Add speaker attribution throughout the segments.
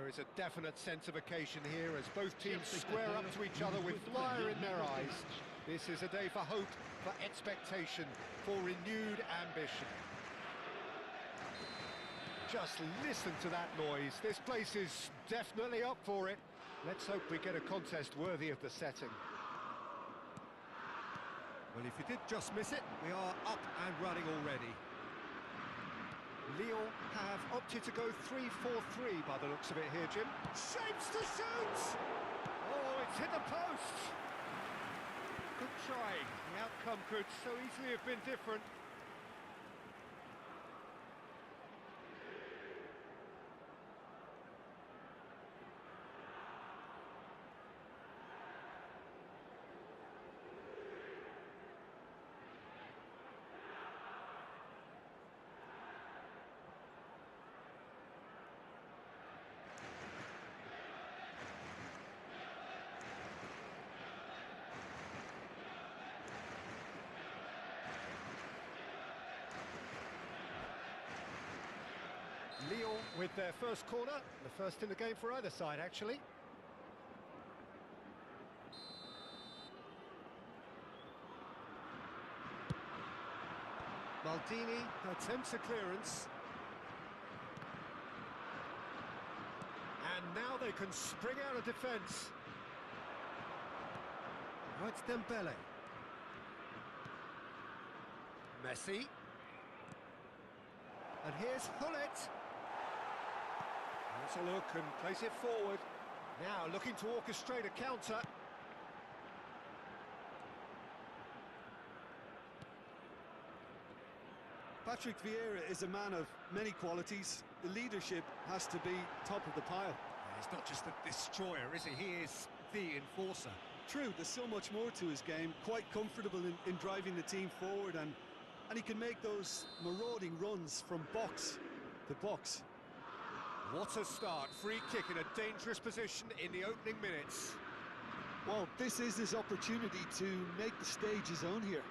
Speaker 1: There is a definite sense of occasion here as both teams square up to each other with fire in their eyes. This is a day for hope, for expectation, for renewed ambition. Just listen to that noise. This place is definitely up for it. Let's hope we get a contest worthy of the setting. Well, if you did just miss it, we are up and running already. Lyon have opted to go 3-4-3 by the looks of it here, Jim. Shapes to shoot! Oh, it's hit the post! Good try. The outcome could so easily have been different. Lyon with their first corner, the first in the game for either side, actually. Maldini attempts a clearance. And now they can spring out of defence. Oh, it's Dembele. Messi. And here's Hullet. Let's a look and place it forward. Now looking to orchestrate a counter.
Speaker 2: Patrick Vieira is a man of many qualities. The leadership has to be top of the pile.
Speaker 1: He's not just a destroyer, is he? He is the enforcer.
Speaker 2: True, there's so much more to his game. Quite comfortable in driving the team forward, and he can make those marauding runs from box to box.
Speaker 1: What a start. Free kick in a dangerous position in the opening minutes.
Speaker 2: Well, this is his opportunity to make the stage his own here.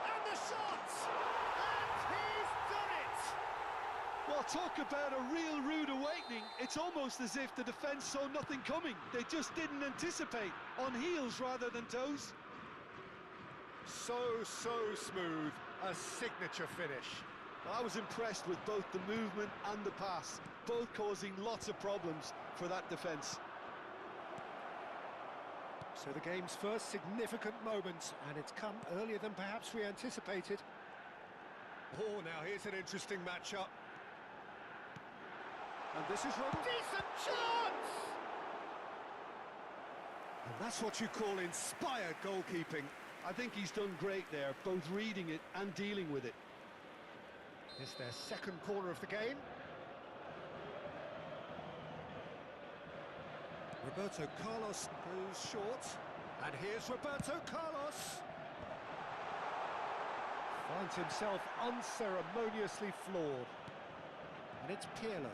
Speaker 1: And the shot! And he's done it!
Speaker 2: Well, talk about a real rude awakening. It's almost as if the defence saw nothing coming. They just didn't anticipate. On heels rather than toes.
Speaker 1: So smooth. A signature finish.
Speaker 2: I was impressed with both the movement and the pass, both causing lots of problems for that defence.
Speaker 1: So the game's first significant moment, and it's come earlier than perhaps we anticipated. Oh, now here's an interesting matchup. And this is a decent chance! And that's what you call inspired goalkeeping.
Speaker 2: I think he's done great there, both reading it and dealing with it.
Speaker 1: It's their second corner of the game. Roberto Carlos goes short. And here's Roberto Carlos. Finds himself unceremoniously floored. And it's Pirlo.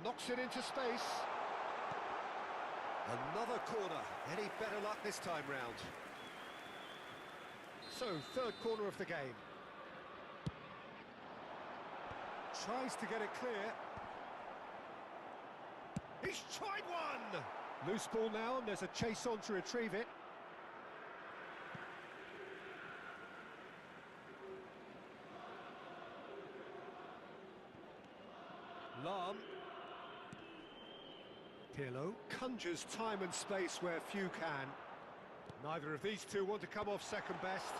Speaker 1: Knocks it into space. Another corner. Any better luck this time round? So, third corner of the game. Tries to get it clear. He's tried one! Loose ball now, and there's a chase on to retrieve it. Lahm. Pirlo conjures time and space where few can. Neither of these two want to come off second best.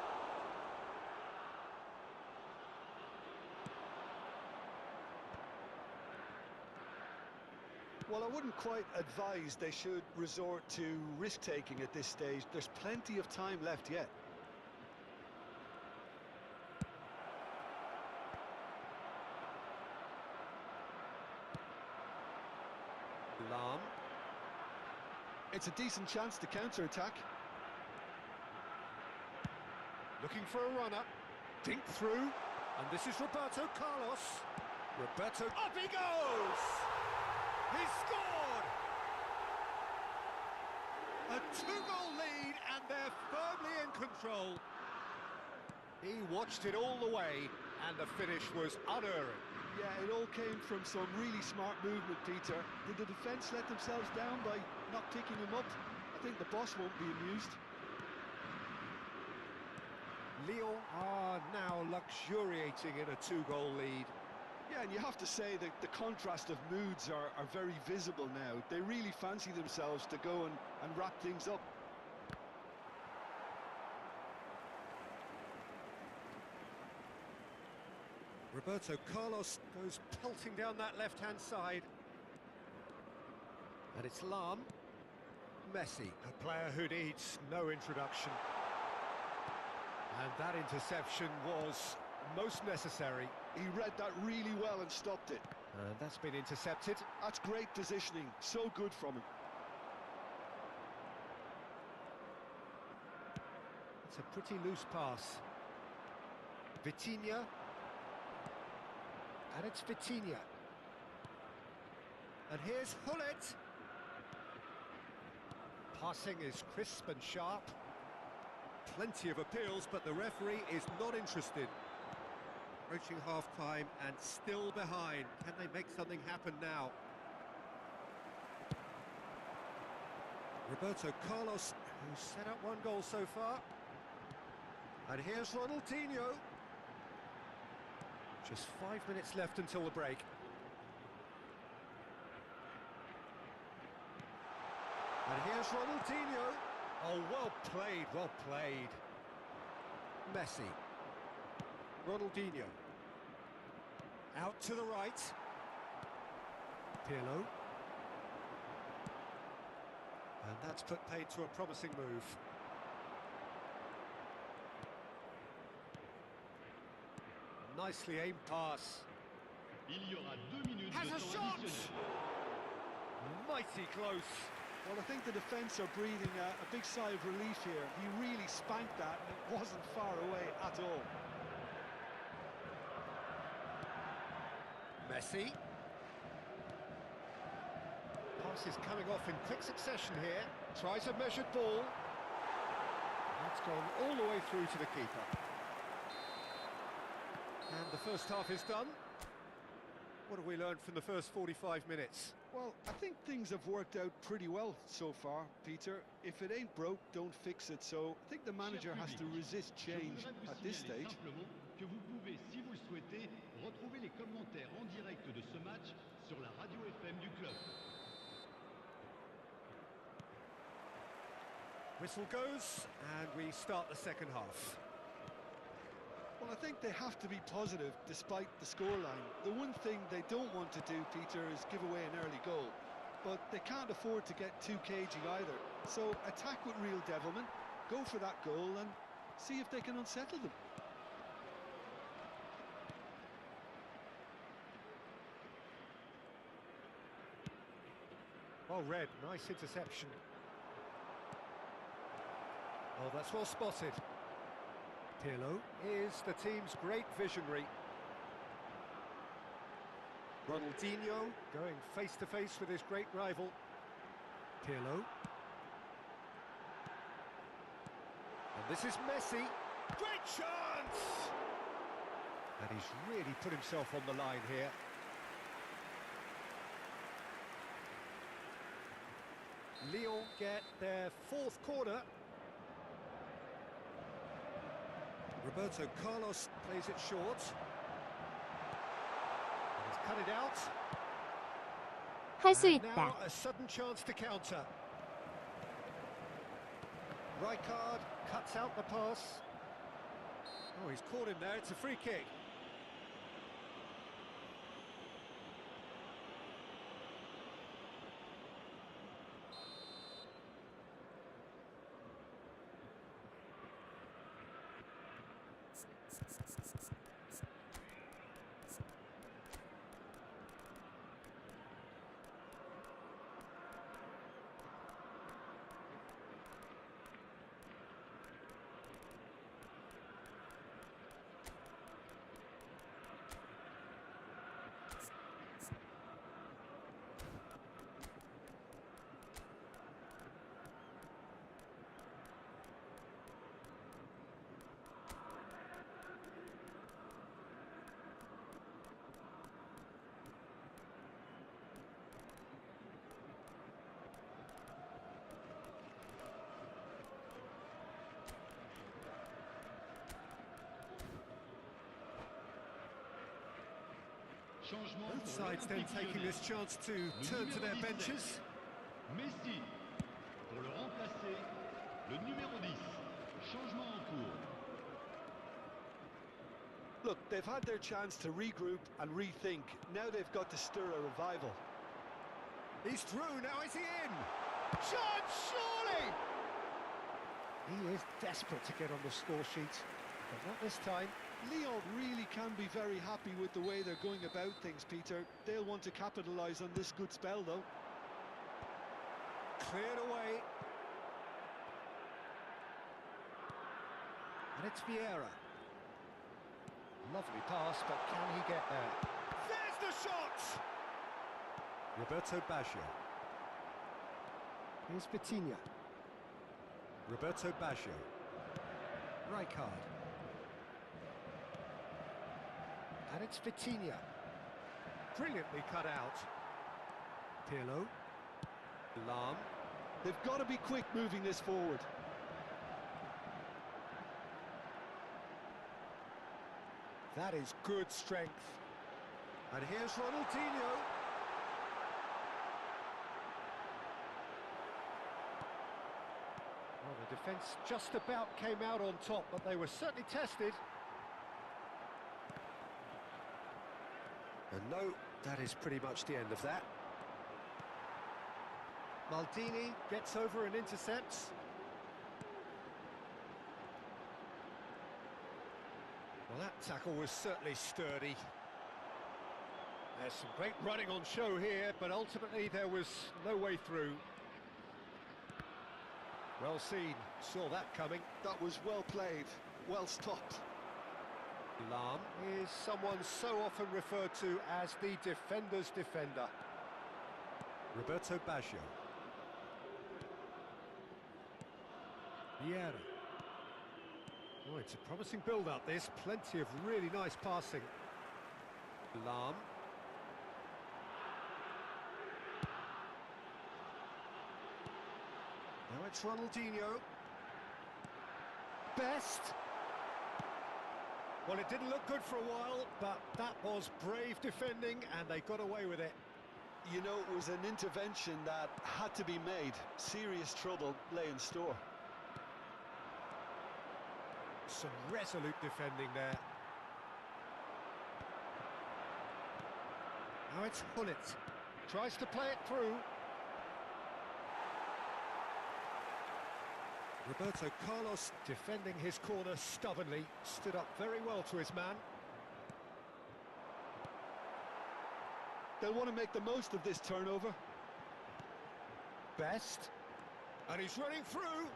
Speaker 2: Well, I wouldn't quite advise they should resort to risk-taking at this stage. There's plenty of time left yet.
Speaker 1: Lahm.
Speaker 2: It's a decent chance to counter-attack.
Speaker 1: Looking for a runner. Dink through. And this is Roberto Carlos. Roberto, up he goes! He scored! A 2-goal lead, and they're firmly in control. He watched it all the way, and the finish was unerring.
Speaker 2: Yeah, it all came from some really smart movement, Peter. Did the defence let themselves down by not picking him up? I think the boss won't be amused.
Speaker 1: Lyon are now luxuriating in a 2-goal lead.
Speaker 2: Yeah, and you have to say that the contrast of moods are very visible now. They really fancy themselves to go and wrap things up.
Speaker 1: Roberto Carlos goes pelting down that left-hand side. And it's Lam. Messi, a player who needs no introduction. And that interception was most necessary.
Speaker 2: He read that really well and stopped it.
Speaker 1: And that's been intercepted.
Speaker 2: That's great positioning, so good from him.
Speaker 1: It's a pretty loose pass. Vitinha. And it's Vitinha. And here's Hullet. Passing is crisp and sharp. Plenty of appeals, but the referee is not interested. Approaching half-time and still behind. Can they make something happen now? Roberto Carlos, who's set up 1 goal so far. And here's Ronaldinho. Just 5 minutes left until the break. And here's Ronaldinho. Oh, well played, well played. Messi. Ronaldinho. Out to the right. Pirlo. And that's put paid to a promising move. Nicely aimed pass.
Speaker 3: Il y aura 2 minutes
Speaker 1: Has
Speaker 3: de
Speaker 1: a
Speaker 3: temps
Speaker 1: shot!
Speaker 3: additionnel.
Speaker 1: Mighty close.
Speaker 2: Well, I think the defence are breathing a big sigh of relief here. He really spanked that, and it wasn't far away at all.
Speaker 1: Messi. Pass is coming off in quick succession here. Tries a measured ball. It's gone all the way through to the keeper. And the first half is done. What have we learned from the first 45 minutes?
Speaker 2: Well, I think things have worked out pretty well so far, Peter. If it ain't broke, don't fix it. So I think the manager has to resist change at this stage.
Speaker 3: Simplement que vous pouvez, si vous le souhaitez, retrouver les commentaires en direct de ce match sur la radio FM du club.
Speaker 1: Whistle goes, and we start the second half.
Speaker 2: Well, I think they have to be positive despite the scoreline. The one thing they don't want to do, Peter, is give away an early goal. But they can't afford to get too cagey either. So attack with real devilment, go for that goal and see if they can unsettle them.
Speaker 1: Well read, nice interception. Oh, that's well spotted. Pirlo is the team's great visionary. Ronaldinho going face-to-face with his great rival. Pirlo. And this is Messi. Great chance! And he's really put himself on the line here. Lyon get their 4th corner. Roberto Carlos plays it short. And he's cut it out.
Speaker 4: 할 수
Speaker 1: And
Speaker 4: 있다.
Speaker 1: now a sudden chance to counter. Rijkaard cuts out the pass. Oh, he's caught him there. It's a free kick.
Speaker 3: Changement
Speaker 1: Both
Speaker 3: pour
Speaker 1: sides then
Speaker 3: l'Olympique
Speaker 1: taking
Speaker 3: Lyonnais.
Speaker 1: this chance to turn to their benches.
Speaker 3: Messi. Pour le remplacer, le numéro 10. Changement en cours.
Speaker 2: Look, they've had their chance to regroup and rethink. Now they've got to stir a revival.
Speaker 1: He's through, now is he in? Chance, surely! He is desperate to get on the score sheet, but not this time.
Speaker 2: Lyon really can be very happy with the way they're going about things, Peter. They'll want to capitalise on this good spell, though.
Speaker 1: Cleared away. And it's Vieira. Lovely pass, but can he get there? There's the shot! Roberto Baggio. Here's Vitinha. Roberto Baggio. Rijkaard. And it's Vitinha. Brilliantly cut out. Pirlo. Lam.
Speaker 2: They've got to be quick moving this forward.
Speaker 1: That is good strength. And here's Ronaldinho. Well, the defence just about came out on top, but they were certainly tested. And no, that is pretty much the end of that. Maldini gets over and intercepts. Well, that tackle was certainly sturdy. There's some great running on show here, but ultimately there was no way through. Well seen, saw that coming.
Speaker 2: That was well played, well stopped.
Speaker 1: Lam is someone so often referred to as the defender's defender. Roberto Baggio. Vieira. Oh, it's a promising build-up, this. Plenty of really nice passing. Lam. Now it's Ronaldinho. Best. Well, it didn't look good for a while, but that was brave defending, and they got away with it.
Speaker 2: You know, it was an intervention that had to be made. Serious trouble lay in store.
Speaker 1: Some resolute defending there. Now it's Hullet. Tries to play it through. Roberto Carlos defending his corner stubbornly. Stood up very well to his man.
Speaker 2: They'll want to make the most of this turnover.
Speaker 1: Best. And he's running through.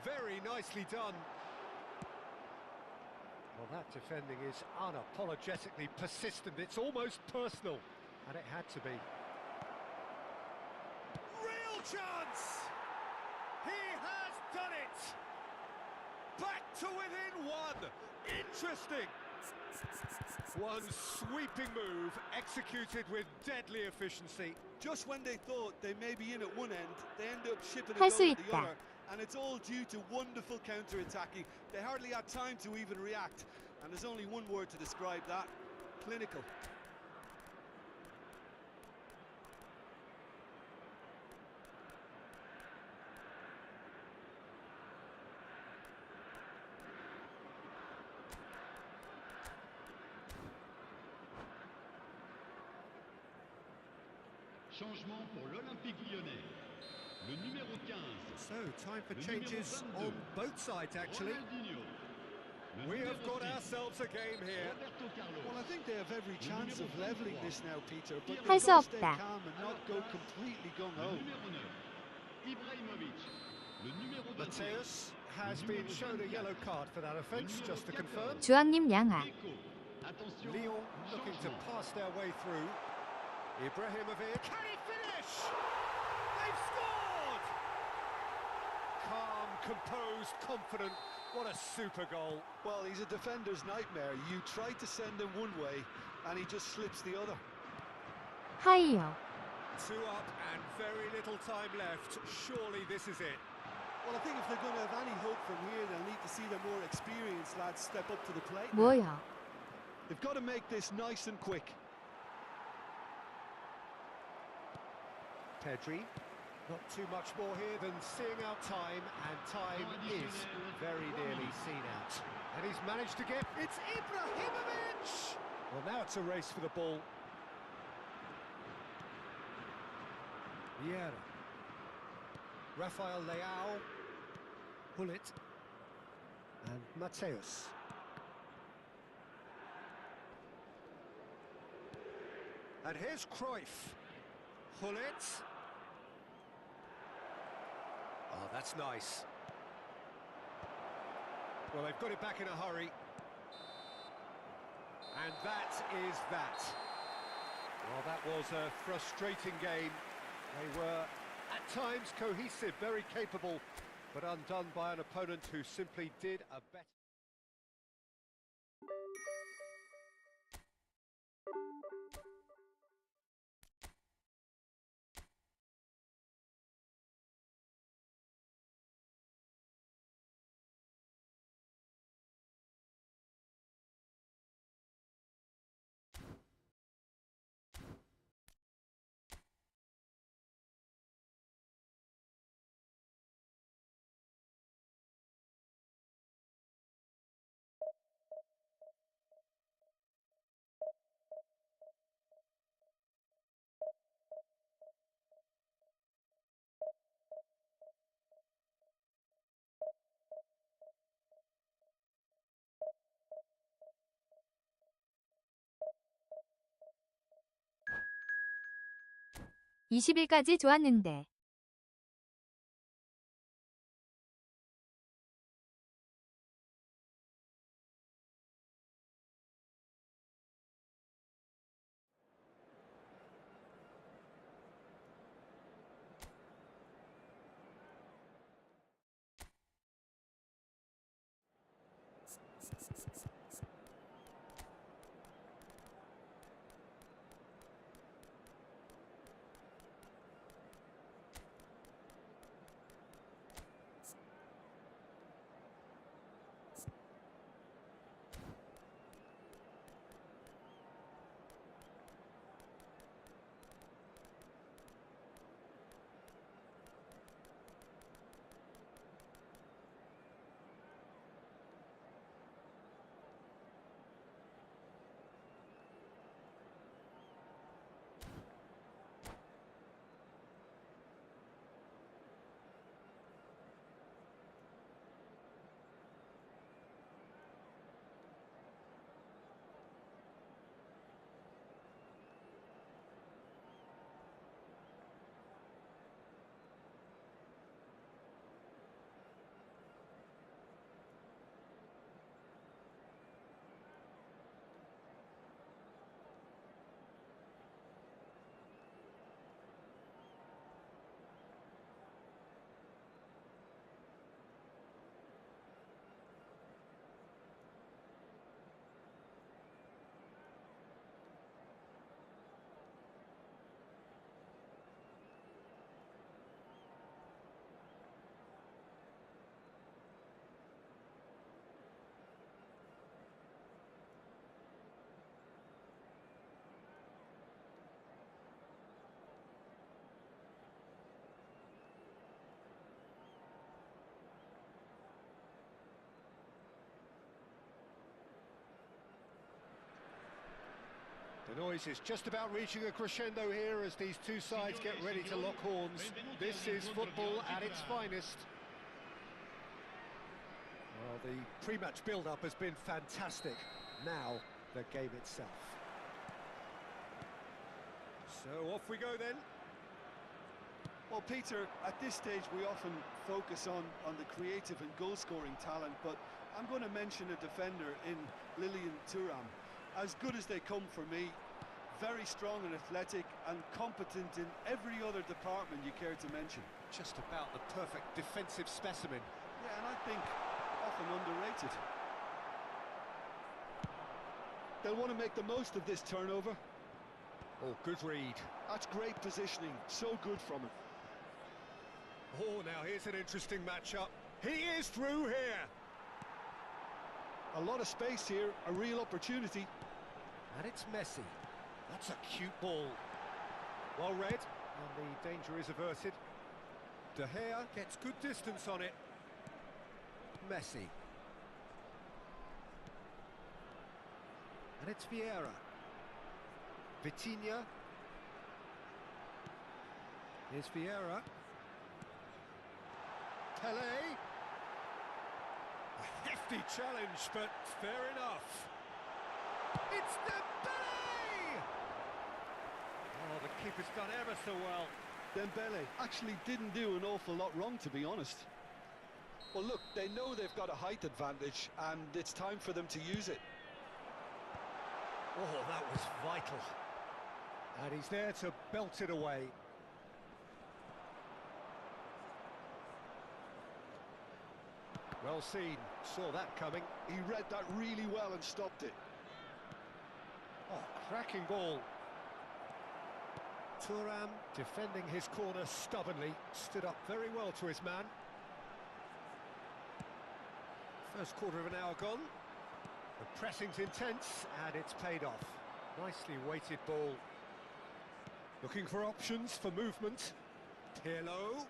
Speaker 1: Very nicely done. Well, that defending is unapologetically persistent. It's almost personal, and it had to be. Real chance! He has done it! Back to within one! Interesting! One sweeping move, executed with deadly efficiency.
Speaker 2: Just when they thought they may be in at one end, they end up shipping
Speaker 4: 할
Speaker 2: it
Speaker 4: 수
Speaker 2: over the
Speaker 4: 있다.
Speaker 2: other. And it's all due to wonderful counter-attacking. They hardly had time to even react. And there's only one word to describe that: clinical.
Speaker 3: Changement pour l'Olympique Lyonnais. Le numéro 15.
Speaker 1: So, time for
Speaker 3: Le
Speaker 1: changes
Speaker 3: numéro 22.
Speaker 1: on both sides, actually.
Speaker 3: Ronaldinho. Le
Speaker 1: We
Speaker 3: numéro
Speaker 1: have got
Speaker 3: 6.
Speaker 1: ourselves a game here.
Speaker 3: Roberto Carlos.
Speaker 2: Well, I think they have every chance of levelling this now, Peter, but
Speaker 4: 할
Speaker 2: they've
Speaker 4: 수
Speaker 2: got to stay
Speaker 4: 없다.
Speaker 2: calm and not go completely
Speaker 3: Le
Speaker 2: gung-ho.
Speaker 3: numéro 9. Ibrahimovic. Le numéro 21.
Speaker 1: Mateus has been shown a yellow card for that offence, just to confirm.
Speaker 4: 주황님 양아.
Speaker 3: Deco. Attention.
Speaker 1: Lyon looking to
Speaker 3: changement.
Speaker 1: pass their way through. Ibrahimovic, can he finish? They've scored! Calm, composed, confident. What a super goal.
Speaker 2: Well, he's a defender's nightmare. You try to send him one way, and he just slips the other.
Speaker 4: 하이요.
Speaker 1: 2 up and very little time left. Surely this is it.
Speaker 2: Well, I think if they're going to have any hope from here, they'll need to see the more These lads step up to the plate.
Speaker 4: 뭐요?
Speaker 2: They've got to make this nice and quick.
Speaker 1: Pedri, not too much more here than seeing out time, and time is very nearly seen out. And he's managed to get... It's Ibrahimovic! Well, now it's a race for the ball. Vieira. Rafael Leao. Hullet. And Mateus. And here's Cruyff. Hullet. Oh, that's nice. Well, they've got it back in a hurry. And that is that. Well, that was a frustrating game. They were, at times, cohesive, very capable, but undone by an opponent who simply did a better...
Speaker 4: (20일까지) 좋았는데.
Speaker 1: The noise is just about reaching a crescendo here as these two sides get ready to lock horns. This is football at its finest. Well, the pre-match build-up has been fantastic. Now, the game itself. So off we go then.
Speaker 2: Well, Peter, at this stage we often focus on the creative and goal-scoring talent, but I'm going to mention a defender in Lilian Thuram. As good as they come for me, very strong and athletic and competent in every other department you care to mention.
Speaker 1: Just about the perfect defensive specimen.
Speaker 2: Yeah, and I think often underrated. They'll want to make the most of this turnover.
Speaker 1: Oh, good read.
Speaker 2: That's great positioning, so good from him.
Speaker 1: Oh, now here's an interesting matchup. He is through here.
Speaker 2: A lot of space here, a real opportunity.
Speaker 1: And it's Messi. That's a cute ball. Well read, and the danger is averted. De Gea gets good distance on it. Messi. And it's Vieira. Vitinha. Here's Vieira. Pelé. A hefty challenge, but fair enough. It's Dembele! Oh, the keeper's done ever so well.
Speaker 2: Dembele actually didn't do an awful lot wrong, to be honest. Well, look, they know they've got a height advantage, and it's time for them to use it.
Speaker 1: Oh, that was vital. And he's there to belt it away. Well seen, saw that coming.
Speaker 2: He read that really well and stopped it.
Speaker 1: Oh, cracking ball. Thuram defending his corner stubbornly, stood up very well to his man. First quarter of an hour gone. The pressing's intense and it's paid off. Nicely weighted ball. Looking for options for movement. Pirlo.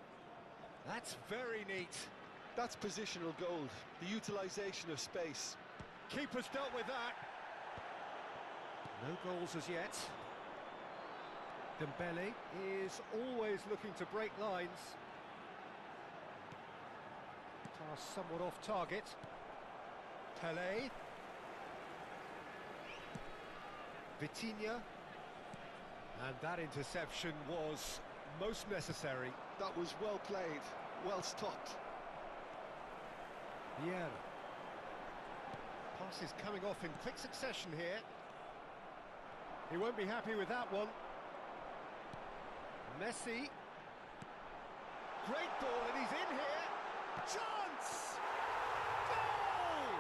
Speaker 1: That's very neat.
Speaker 2: That's positional gold, the utilisation of space.
Speaker 1: Keeper's dealt with that. No goals as yet. Dembele is always looking to break lines. Pass somewhat off target. Pelé. Vitinha. And that interception was most necessary.
Speaker 2: That was well played, well stopped.
Speaker 1: Vieira. Pass is coming off in quick succession here. He won't be happy with that one. Messi. Great ball, and he's in here. Chance! Goal!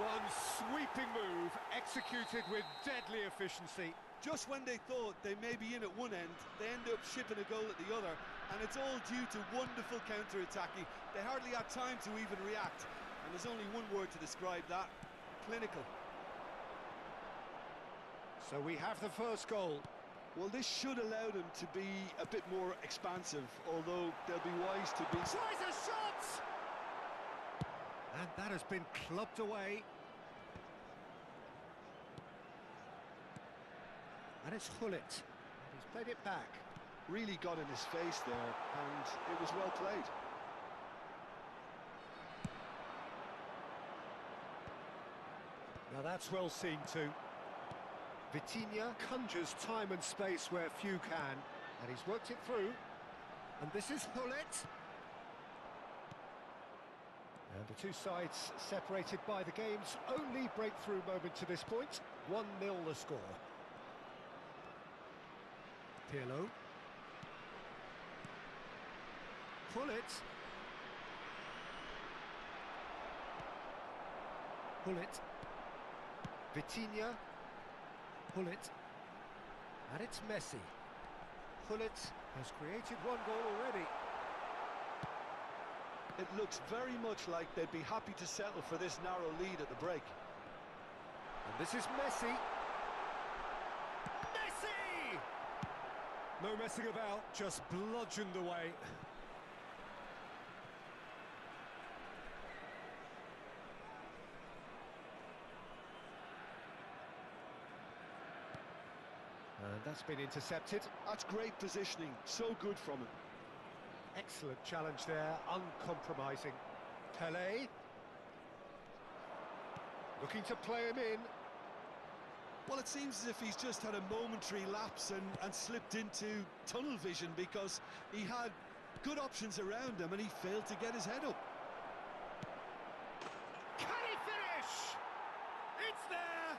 Speaker 1: One sweeping move, executed with deadly efficiency.
Speaker 2: Just when they thought they may be in at one end, they end up shipping a goal at the other, and it's all due to wonderful counter-attacking. They hardly had time to even react, and there's only one word to describe that: clinical.
Speaker 1: So we have the first goal.
Speaker 2: Well, this should allow them to be a bit more expansive, although they'll be wise to be...
Speaker 1: Tries a shot! And that has been clubbed away. And it's Hullet. He's played it back.
Speaker 2: Really got in his face there, and it was well played.
Speaker 1: Now that's well seen too. Vitinha conjures time and space where few can, and he's worked it through. And this is Hullet. And the two sides separated by the game's only breakthrough moment to this point. 1-0 the score. Pirlo. Hullet. Hullet. Vitinha. Hullet. And it's Messi. Hullet has created one goal already.
Speaker 2: It looks very much like they'd be happy to settle for this narrow lead at the break.
Speaker 1: And this is Messi. Messi! No messing about, just bludgeoned away. And that's been intercepted.
Speaker 2: That's great positioning, so good from him.
Speaker 1: Excellent challenge there, uncompromising. Pelé. Looking to play him in.
Speaker 2: Well, it seems as if he's just had a momentary lapse and slipped into tunnel vision, because he had good options around him and he failed to get his head up.
Speaker 1: Can he finish? It's there!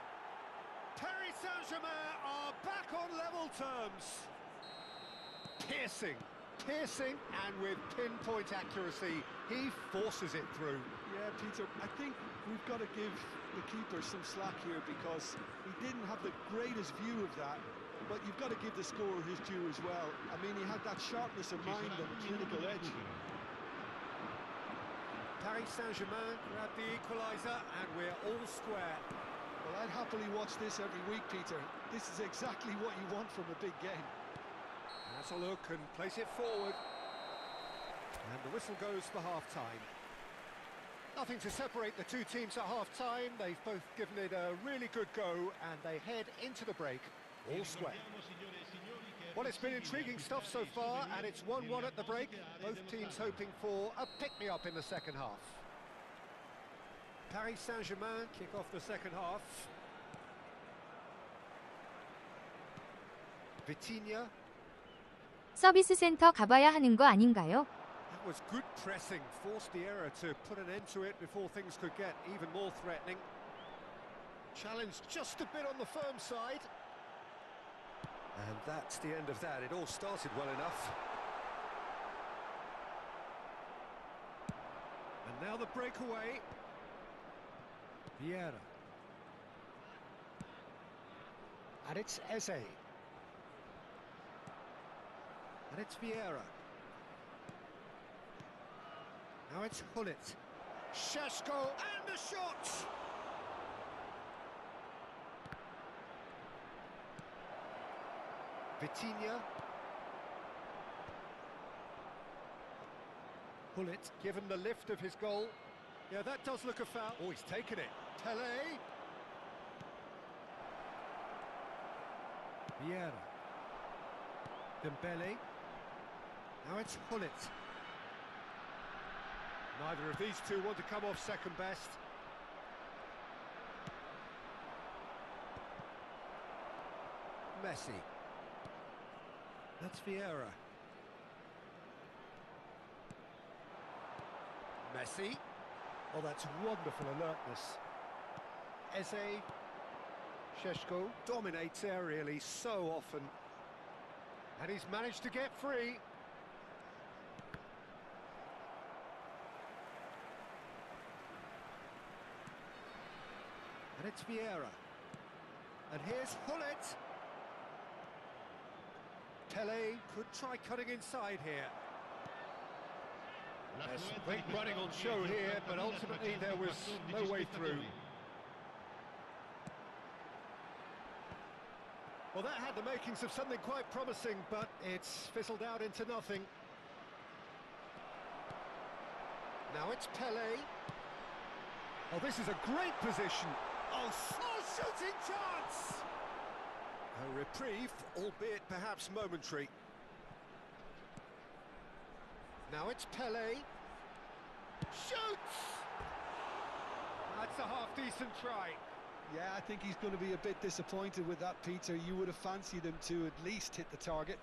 Speaker 1: Paris Saint-Germain are back on level terms. Piercing, and with pinpoint accuracy, he forces it through.
Speaker 2: Yeah, Peter, I think we've got to give the keeper some slack here, because he didn't have the greatest view of that, but you've got to give the scorer his due as well. I mean, he had that sharpness of mind and clinical edge.
Speaker 1: Paris Saint-Germain grab the equaliser, and we're all square.
Speaker 2: Well, I'd happily watch this every week, Peter. This is exactly what you want from a big game.
Speaker 1: Has a look and place it forward. And the whistle goes for half-time. Nothing to separate the two teams at half-time. They've both given it a really good go, and they head into the break all square. Well, it's been intriguing stuff so far, and it's 1-1 at the break. Both teams hoping for a pick-me-up in the second half. Paris Saint-Germain kick off the second half. Vitinha.
Speaker 4: 서비스 센터 가봐야 하는 거 아닌가요?
Speaker 1: That was good pressing, forced the error to put an end to it before things could get even more threatening. Challenged just a bit on the firm side. And that's the end of that. It all started well enough. And now the breakaway. Vieira. And it's Eze. And it's Vieira. Now it's Hullet. Šeško and the shot! Vitinha. Hullet given the lift of his goal. Yeah, that does look a foul. Oh, he's taken it. Pelé. Vieira. Dembele. Now it's Hullet. Neither of these two want to come off second best. Messi. That's Vieira. Messi. Oh, that's wonderful alertness. Eze. Šeško dominates aerially so often. And he's managed to get free. And it's Vieira. And here's Hullet. Pelé could try cutting inside here. There's some great running on show here, but ultimately there was no way through. Well, that had the makings of something quite promising, but it's fizzled out into nothing. Now it's Pelé. Oh, this is a great position. Oh, shooting chance! A reprieve, albeit perhaps momentary. Now it's Pelé. Shoots! That's a half-decent try.
Speaker 2: Yeah, I think he's going to be a bit disappointed with that, Peter. You would have fancied him to at least hit the target.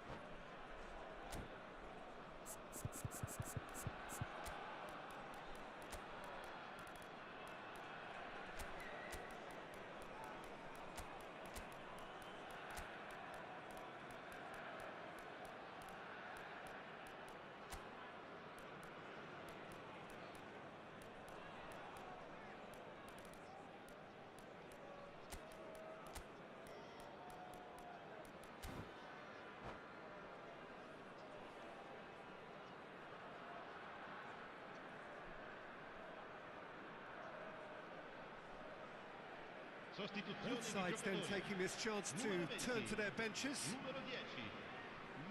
Speaker 1: Both sides then taking this chance to turn to their benches.
Speaker 3: Numero 10,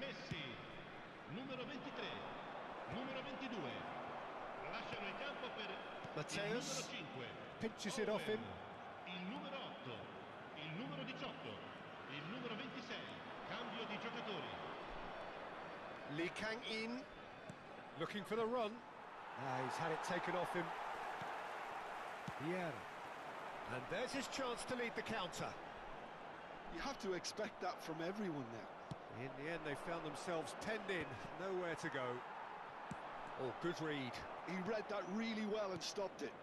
Speaker 3: Messi. Numero 23, numero 22. Lasciano il campo per il numero
Speaker 1: Mateus
Speaker 3: 5.
Speaker 1: pinches it off him.
Speaker 3: Il numero 8, il numero 18, il numero 26. Cambio di giocatori.
Speaker 1: Lee Kang-in looking for the run. He's had it taken off him. Vieira. And there's his chance to lead the counter.
Speaker 2: You have to expect that from everyone now.
Speaker 1: In the end, they found themselves penned in, nowhere to go. Oh, good read.
Speaker 2: He read that really well and stopped it.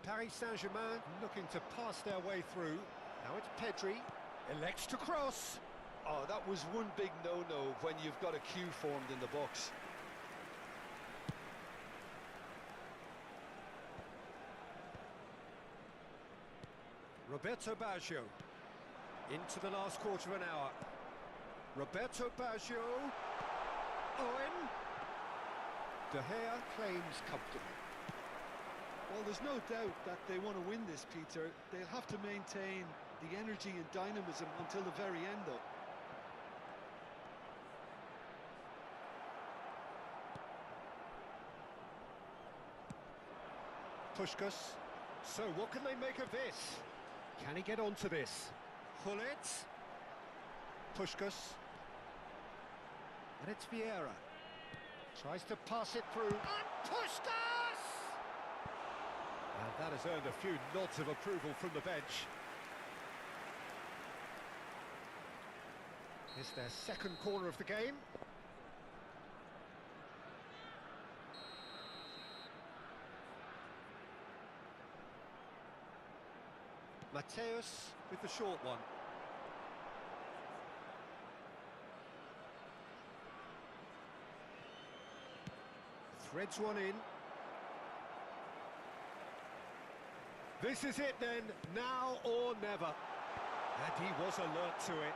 Speaker 1: Paris Saint-Germain looking to pass their way through. Now it's Pedri, elects to cross.
Speaker 2: Oh, that was one big no-no when you've got a queue formed in the box.
Speaker 1: Roberto Baggio into the last quarter of an hour. Roberto Baggio. Owen. De Gea claims comfortably.
Speaker 2: Well, there's no doubt that they want to win this, Peter. They'll have to maintain the energy and dynamism until the very end, though.
Speaker 1: Puskás. So what can they make of this? Can he get onto this? Gullit. Puskás. And it's Vieira. Tries to pass it through. And Puskás! And that has earned a few nods of approval from the bench. It's their second corner of the game. Mateus with the short one. Threads one in. This is it then, now or never. And he was alert to it.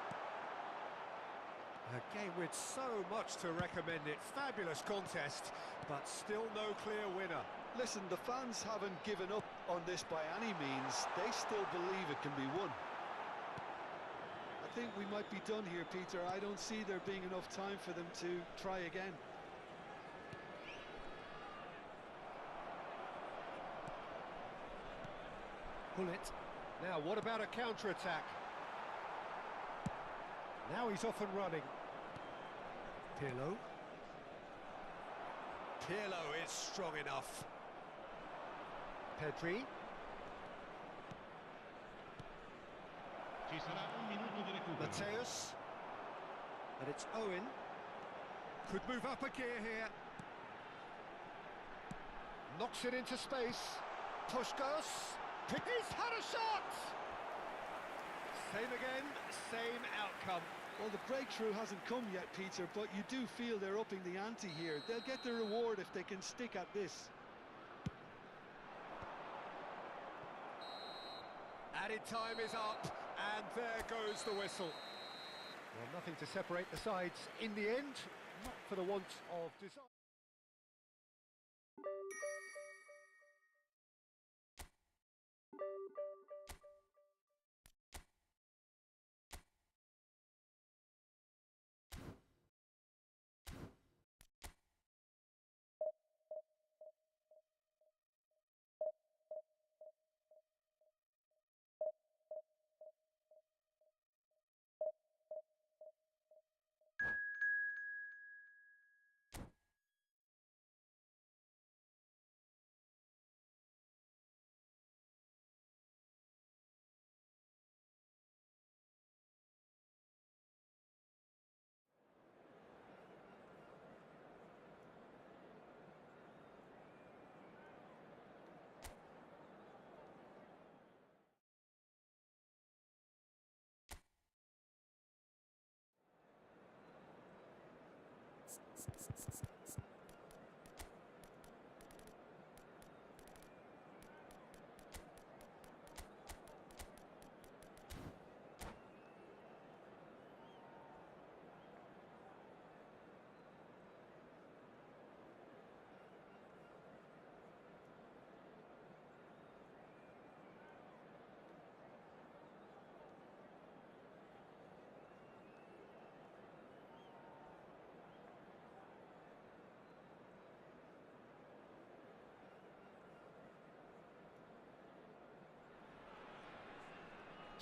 Speaker 1: A game with so much to recommend it. Fabulous contest, but still no clear winner.
Speaker 2: Listen, the fans haven't given up on this by any means. They still believe it can be won. I think we might be done here, Peter. I don't see there being enough time for them to try again.
Speaker 1: Gullit. Now, what about a counter-attack? Now he's off and running. Pirlo. Pirlo is strong enough. Pedri.
Speaker 3: Ci sarà un minuto di recupero.
Speaker 1: Mateus. And it's Owen. Could move up a gear here. Knocks it into space. Puskás. He's had a shot! Same again, same outcome.
Speaker 2: Well, the breakthrough hasn't come yet, Peter, but you do feel they're upping the ante here. They'll get the reward if they can stick at this.
Speaker 1: Added time is up, and there goes the whistle. Well, nothing to separate the sides in the end, not for the want of desire.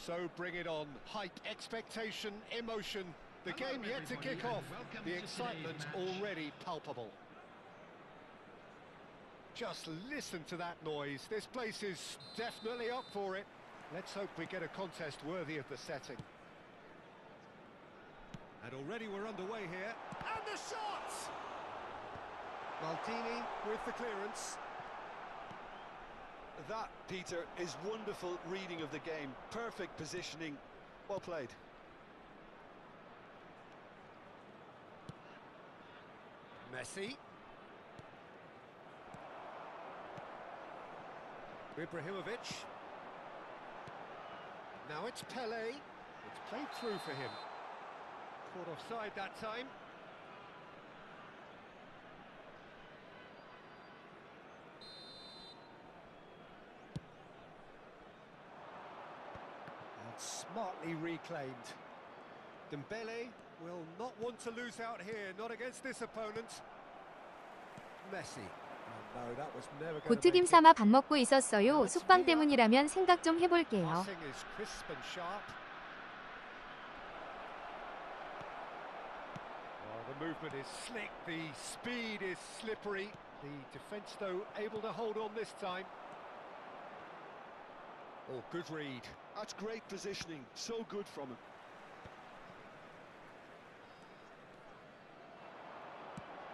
Speaker 1: So bring it on. Hype, expectation, emotion. The game yet to kick off. The excitement already palpable. Just listen to that noise. This place is definitely up for it. Let's hope we get a contest worthy of the setting. And already we're underway here. And the shot! Maldini with the clearance.
Speaker 2: That, Peter, is wonderful reading of the game. Perfect positioning. Well played.
Speaker 1: Messi. Ibrahimovic. Now it's Pelé. It's played through for him. Caught offside that time. Smartly reclaimed. Dembele will not want to lose out here, not against this opponent. Messi. Oh, no, that was never going to
Speaker 4: 고트김
Speaker 1: make it.
Speaker 4: 삼아 밥 먹고 있었어요. 숙방 때문이라면 생각 좀 해볼게요.
Speaker 1: Passing is crisp and sharp. Oh, the movement is slick, the speed is slippery. The defence, though, able to hold on this time. Oh, good read.
Speaker 2: That's great positioning, so good from him.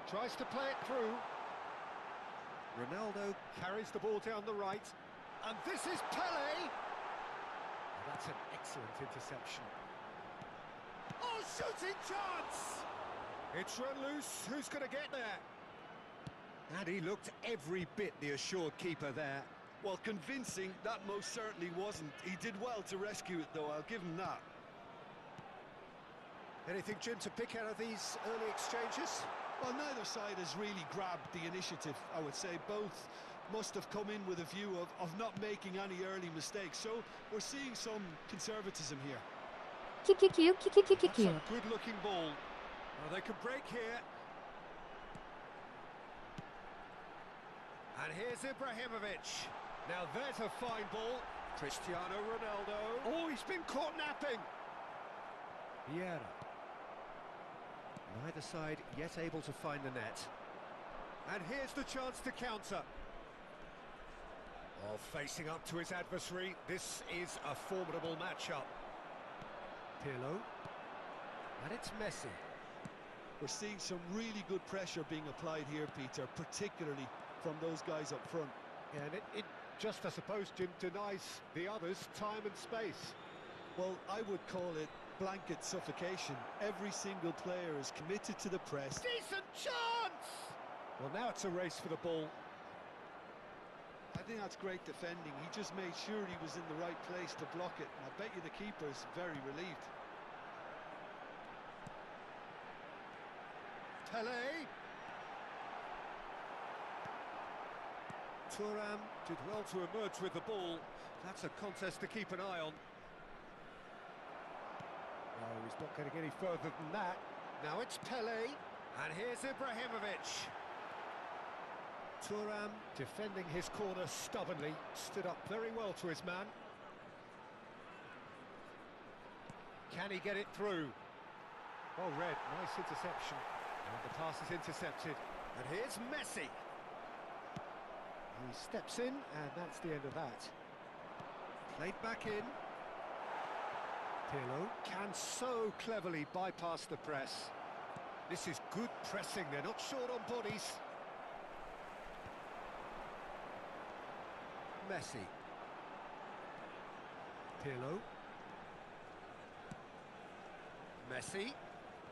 Speaker 1: Tries to play it through. Ronaldo carries the ball down the right. And this is Pele. Oh, that's an excellent interception. Oh, shooting chance! It's run loose. Who's going to get there? And he looked every bit the assured keeper there.
Speaker 2: Well, convincing, that most certainly wasn't. He did well to rescue it, though, I'll give him that.
Speaker 1: Anything, Jim, to pick out of these early exchanges?
Speaker 2: Well, neither side has really grabbed the initiative, I would say. Both must have come in with a view of not making any early mistakes. So we're seeing some conservatism here.
Speaker 4: 키키키유
Speaker 1: That's
Speaker 4: 키키키키키유.
Speaker 1: a good-looking ball. Well, they could break here. And here's Ibrahimovic. Now there's a fine ball. Cristiano Ronaldo. Oh, he's been caught napping. Vieira. Neither side yet able to find the net. And here's the chance to counter. Oh, facing up to his adversary. This is a formidable matchup. Pirlo. And it's Messi.
Speaker 2: We're seeing some really good pressure being applied here, Peter, particularly from those guys up front.
Speaker 1: Yeah, and it just, I suppose, Jim, denies the others time and space.
Speaker 2: Well, I would call it blanket suffocation. Every single player is committed to the press.
Speaker 1: Decent chance! Well, now it's a race for the ball.
Speaker 2: I think that's great defending. He just made sure he was in the right place to block it. And I bet you the keeper's very relieved.
Speaker 1: Pele. Thuram did well to emerge with the ball. That's a contest to keep an eye on. No, he's not going to get any further than that. Now it's Pele. And here's Ibrahimovic. Thuram defending his corner stubbornly. Stood up very well to his man. Can he get it through? Oh, Red, nice interception. And the pass is intercepted. And here's Messi. He steps in, and that's the end of that. Played back in. Pirlo can so cleverly bypass the press. This is good pressing, they're not short on bodies. Messi. Pirlo. Messi.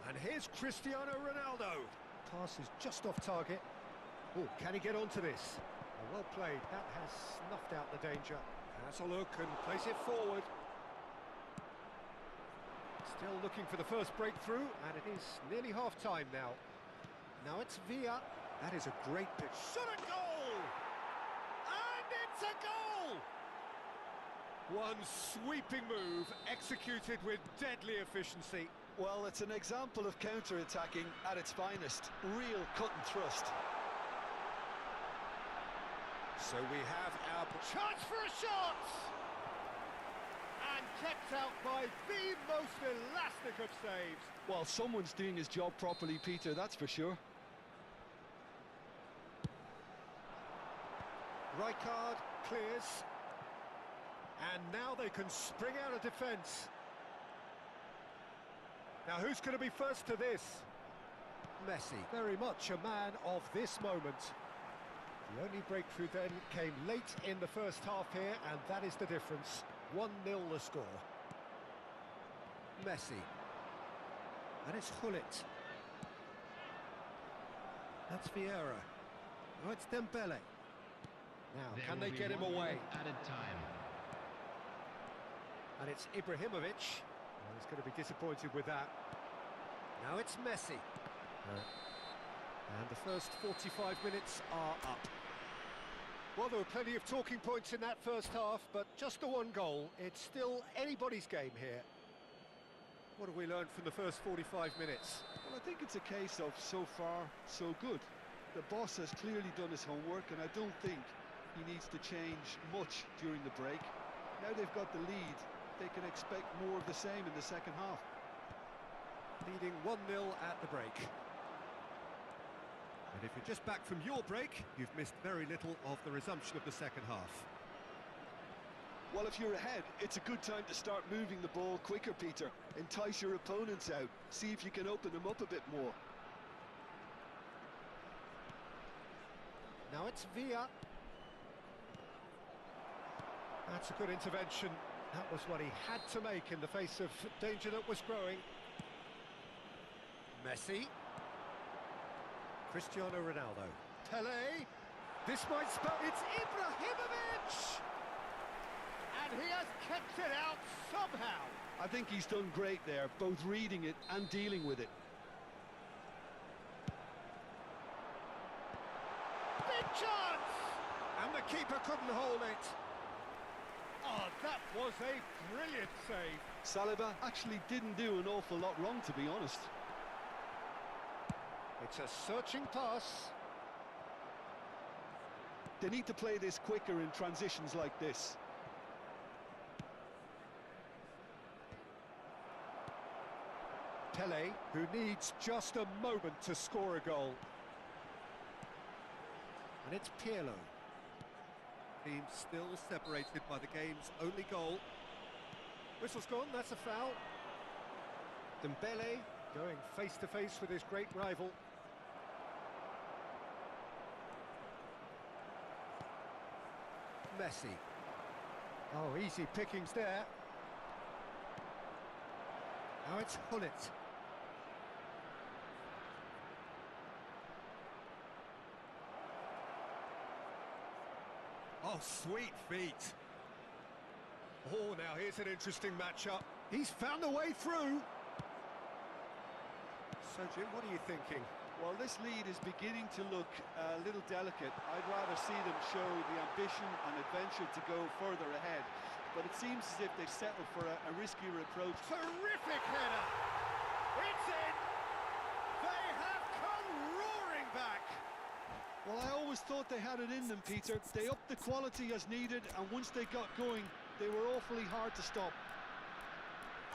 Speaker 1: And here's Cristiano Ronaldo. Pass is just off target. Oh, can he get onto this? Oh, well played, that has snuffed out the danger. Has a look and plays it forward. Still looking for the first breakthrough, and it is nearly half-time now. Now it's Villa. That is a great pitch. Shot a goal! And it's a goal! One sweeping move, executed with deadly efficiency.
Speaker 2: Well, it's an example of counter-attacking at its finest. Real cut and thrust.
Speaker 1: So we have our chance for a shot! And kept out by the most elastic of saves.
Speaker 2: Well, someone's doing his job properly, Peter, that's for sure.
Speaker 1: Rijkaard clears. And now they can spring out of defence. Now who's going to be first to this? Messi, very much a man of this moment. The only breakthrough then came late in the first half here, and that is the difference. 1-0 the score. Messi. And it's Hullet. That's Vieira. Oh, it's Dembele. Now, can they get him away?
Speaker 3: Added time.
Speaker 1: And it's Ibrahimovic. Well, he's going to be disappointed with that. Now it's Messi. And the first 45 minutes are up. Well, there were plenty of talking points in that first half, but just the one goal. It's still anybody's game here. What have we learned from the first 45 minutes?
Speaker 2: Well, I think it's a case of so far, so good. The boss has clearly done his homework, and I don't think he needs to change much during the break. Now they've got the lead, they can expect more of the same in the second half.
Speaker 1: Leading 1-0 at the break. And if you're just back from your break, you've missed very little of the resumption of the second half.
Speaker 2: Well, if you're ahead, it's a good time to start moving the ball quicker, Peter. Entice your opponents out, see if you can open them up a bit more.
Speaker 1: Now it's Villa. That's a good intervention. That was what he had to make in the face of danger that was growing. Messi. Cristiano Ronaldo. Pele. This might spell... It's Ibrahimovic! And he has kept it out somehow.
Speaker 2: I think he's done great there, both reading it and dealing with it.
Speaker 1: Big chance! And the keeper couldn't hold it. Oh, that was a brilliant save.
Speaker 2: Saliba actually didn't do an awful lot wrong, to be honest.
Speaker 1: It's a searching pass.
Speaker 2: They need to play this quicker in transitions like this.
Speaker 1: Pele, who needs just a moment to score a goal. And it's Pirlo. Team still separated by the game's only goal. Whistle's gone, that's a foul. Dembele going face-to-face with his great rival. Messi. Oh, easy pickings there. Now it's Hullet. Oh, sweet feet. Oh, now here's an interesting matchup. He's found a way through. So, Jim, what are you thinking?
Speaker 2: Well, this lead is beginning to look a little delicate. I'd rather see them show the ambition and adventure to go further ahead. But it seems as if they've settled for a riskier approach.
Speaker 1: Terrific header! It's in! They have come roaring back!
Speaker 2: Well, I always thought they had it in them, Peter. They upped the quality as needed, and once they got going, they were awfully hard to stop.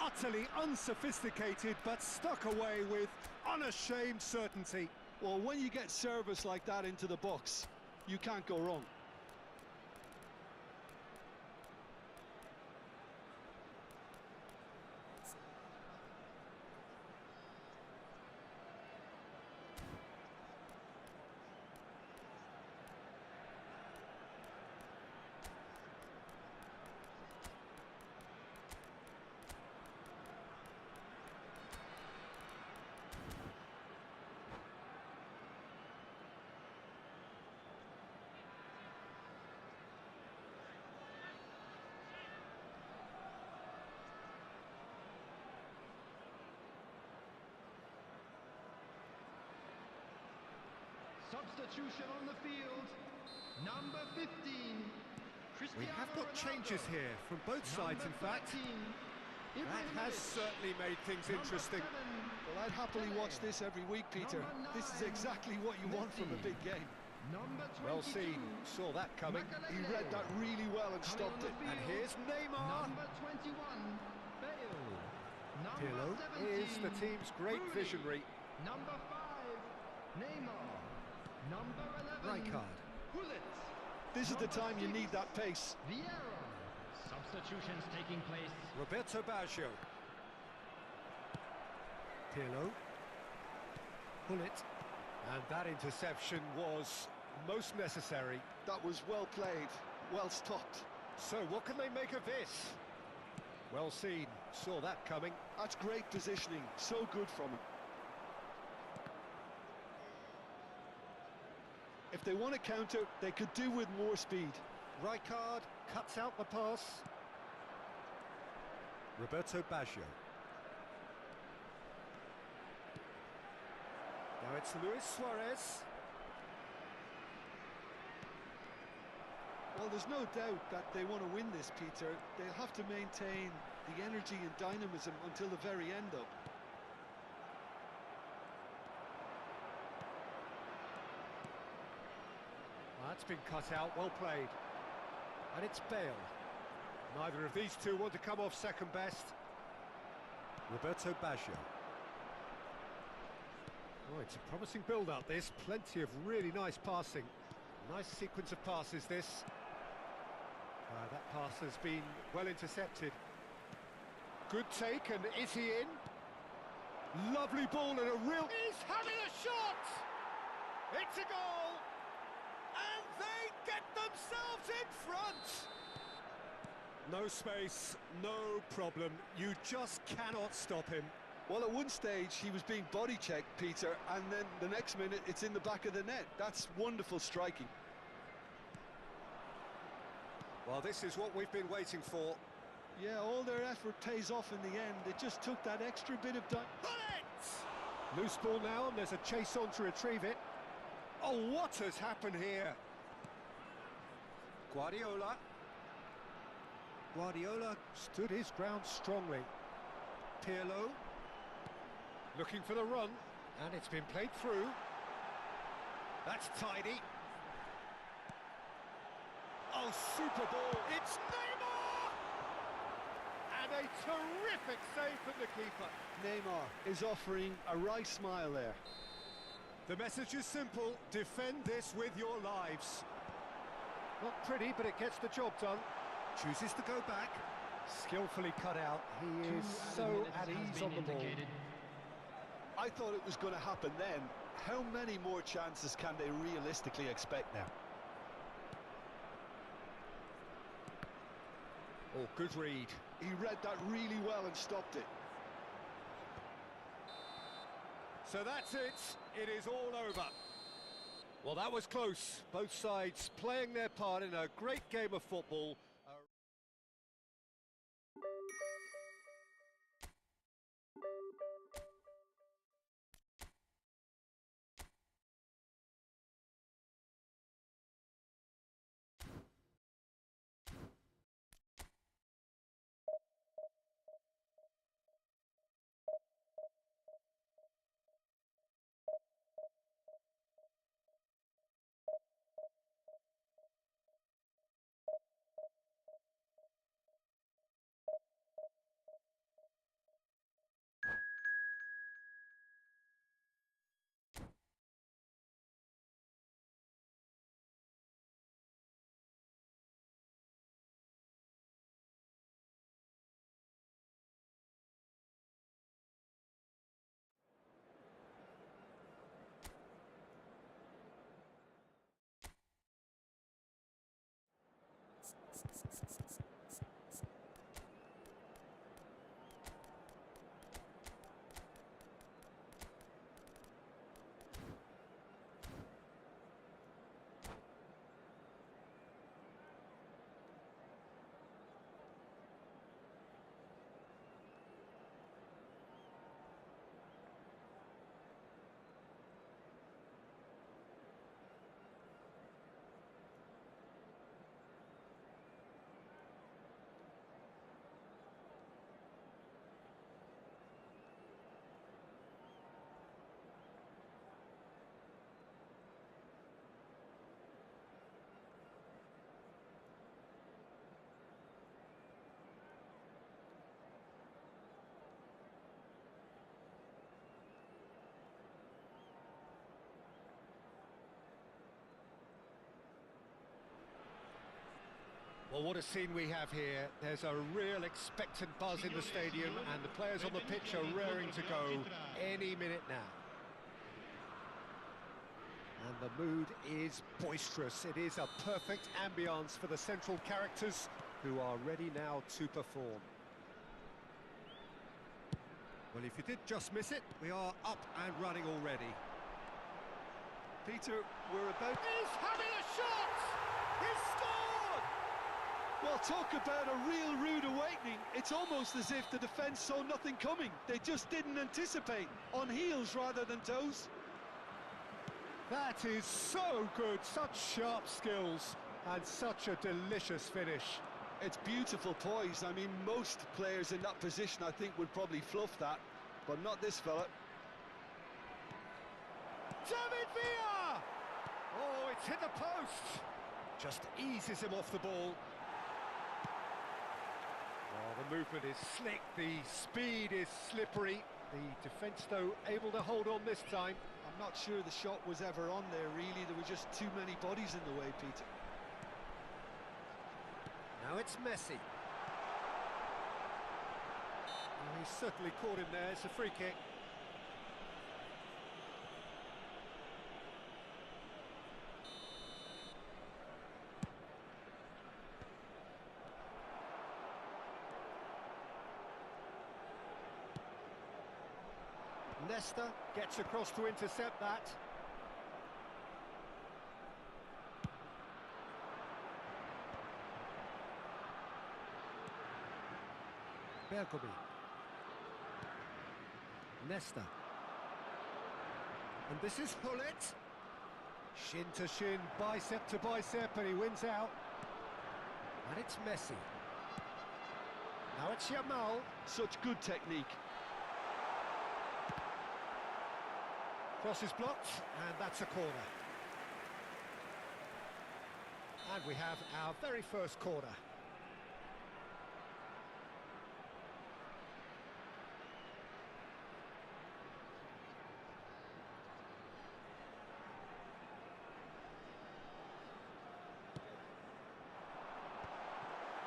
Speaker 1: Utterly unsophisticated, but stuck away with unashamed certainty.
Speaker 2: Well, when you get service like that into the box, you can't go wrong.
Speaker 3: Substitution on the field, number 15.
Speaker 1: We have got changes here from both sides, in fact. That has certainly made things interesting.
Speaker 2: Well, I'd happily watch this every week, Peter. This is exactly what you want from a big game.
Speaker 1: Well seen, saw that coming.
Speaker 2: He read that really well and stopped it.
Speaker 1: And here's Neymar.
Speaker 3: Number 21, Bale.
Speaker 1: Pirlo is the team's great visionary.
Speaker 3: Number 5, Neymar. Number 11,
Speaker 1: Rijkaard.
Speaker 3: Hullet.
Speaker 2: This is the time you need that pace.
Speaker 3: Vieira. Substitutions taking place.
Speaker 1: Roberto Baggio. Pirlo. Hullet. And that interception was most necessary.
Speaker 2: That was well played, well stopped.
Speaker 1: So what can they make of this? Well seen, saw that coming.
Speaker 2: That's great positioning, so good from him. If they want to counter, they could do with more speed.
Speaker 1: Rijkaard cuts out the pass. Roberto Baggio. Now it's Luis Suarez.
Speaker 2: Well, there's no doubt that they want to win this, Peter. They'll have to maintain the energy and dynamism until the very end, though.
Speaker 1: That's been cut out, well played. And it's Bale. Neither of these two want to come off second best. Roberto Baggio. Oh, it's a promising build-up, this. Plenty of really nice passing. Nice sequence of passes, this. That pass has been well intercepted. Good take, and is he in? Lovely ball and a real... He's having a shot! It's a goal! And they get themselves in front! No space, no problem. You just cannot stop him.
Speaker 2: Well, at one stage, he was being body-checked, Peter, and then the next minute, it's in the back of the net. That's wonderful striking.
Speaker 1: Well, this is what we've been waiting for.
Speaker 2: Yeah, all their effort pays off in the end. It just took that extra bit of time.
Speaker 1: Loose ball now, and there's a chase on to retrieve it. Oh, what has happened here? Guardiola stood his ground strongly. Pirlo looking for the run, and it's been played through. That's tidy. Oh, super ball. It's Neymar! And a terrific save from the keeper.
Speaker 2: Neymar is offering a right smile there.
Speaker 1: The message is simple. Defend this with your lives. Not pretty, but it gets the job done. Chooses to go back. Skillfully cut out. He is so at ease on the ball.
Speaker 2: I thought it was going to happen then. How many more chances can they realistically expect now?
Speaker 1: Oh, good read.
Speaker 2: He read that really well and stopped it.
Speaker 1: So that's it. It is all over. Well, that was close. Both sides playing their part in a great game of football. Well, what a scene we have here. There's a real expectant buzz in the stadium, and the players on the pitch are raring to go any minute now. And the mood is boisterous. It is a perfect ambience for the central characters who are ready now to perform. Well, if you did just miss it, we are up and running already.
Speaker 2: Peter, we're about...
Speaker 1: He's having a shot! He's scored!
Speaker 2: Well, talk about a real rude awakening. It's almost as if the defence saw nothing coming. They just didn't anticipate. On heels rather than toes.
Speaker 1: That is so good. Such sharp skills. And such a delicious finish.
Speaker 2: It's beautiful poise. I mean, most players in that position, I think, would probably fluff that, but not this fella.
Speaker 1: David Villa! Oh, it's hit the post. Just eases him off the ball. Oh, the movement is slick, the speed is slippery. The defence, though, able to hold on this time.
Speaker 2: I'm not sure the shot was ever on there, really. There were just too many bodies in the way, Peter.
Speaker 1: Now it's Messi. Oh, he's certainly caught him there. It's a free kick. Nesta gets across to intercept that. Bergomi. Nesta. And this is Hullet. Shin to shin, bicep to bicep, and he wins out. And it's Messi. Now it's Yamal.
Speaker 2: Such good technique.
Speaker 1: Cross is blocked, and that's a corner. And we have our very first corner.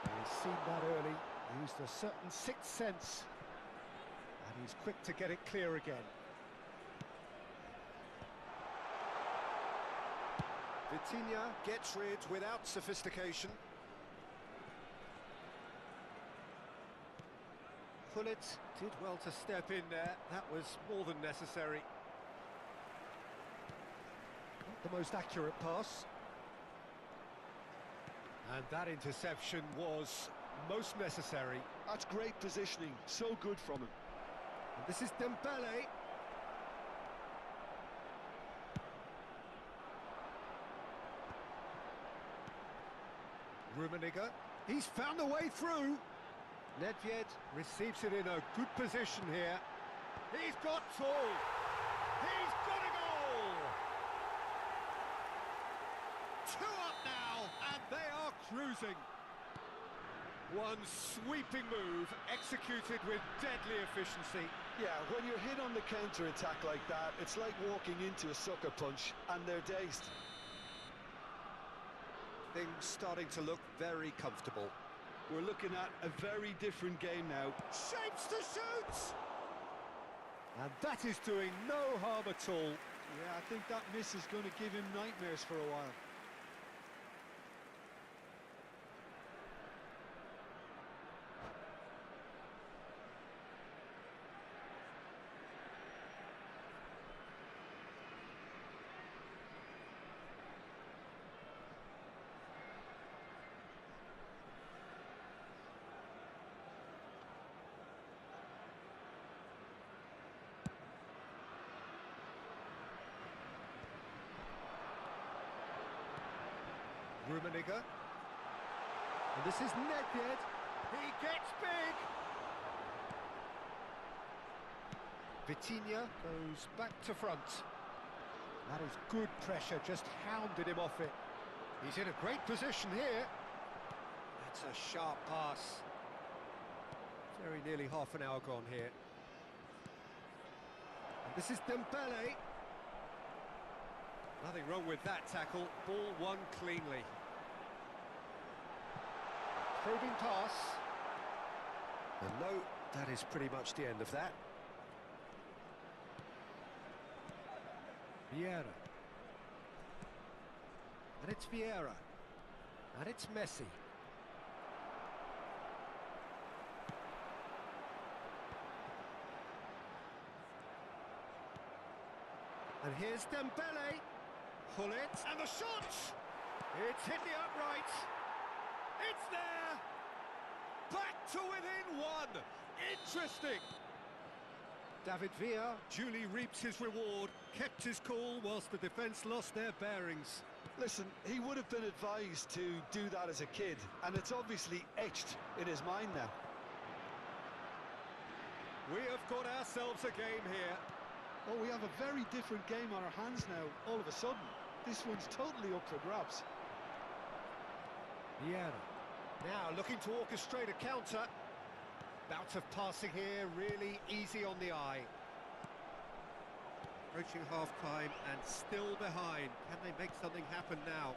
Speaker 1: He's seen that early, used a certain sixth sense, and he's quick to get it clear again. Vitinha gets rid without sophistication. Hullet did well to step in there. That was more than necessary. Not the most accurate pass. And that interception was most necessary.
Speaker 2: That's great positioning. So good from him.
Speaker 1: And this is Dembele. Rummenigge, he's found a way through. Nedved receives it in a good position here. He's got tall. He's got a goal. 2 up now, and they are cruising. One sweeping move, executed with deadly efficiency.
Speaker 2: Yeah, when you're hit on the counter-attack like that, it's like walking into a sucker punch, and they're dazed.
Speaker 1: Things starting to look very comfortable.
Speaker 2: We're looking at a very different game now.
Speaker 1: Shapes to shoot! And that is doing no harm at all.
Speaker 2: Yeah, I think that miss is going to give him nightmares for a while.
Speaker 1: Rummenigge. And this is Nedved. He gets big. Vitinha goes back to front. That is good pressure, just hounded him off it. He's in a great position here. That's a sharp pass. Very nearly half an hour gone here. And this is Dembele. Nothing wrong with that tackle. Ball won cleanly. Probing pass. And no, that is pretty much the end of that. Vieira. And it's Vieira. And it's Messi. And here's Dembele. Hullet, and the shot! It's hit the upright. It's there! Back to within 1. Interesting! David Villa duly reaps his reward, kept his cool whilst the defence lost their bearings.
Speaker 2: Listen, he would have been advised to do that as a kid, and it's obviously etched in his mind now.
Speaker 1: We have got ourselves a game here.
Speaker 2: Oh, we have a very different game on our hands now, all of a sudden. This one's totally up for grabs.
Speaker 1: Vieira. Now looking to orchestrate a counter. Bout of passing here, really easy on the eye. Approaching half-time and still behind. Can they make something happen now?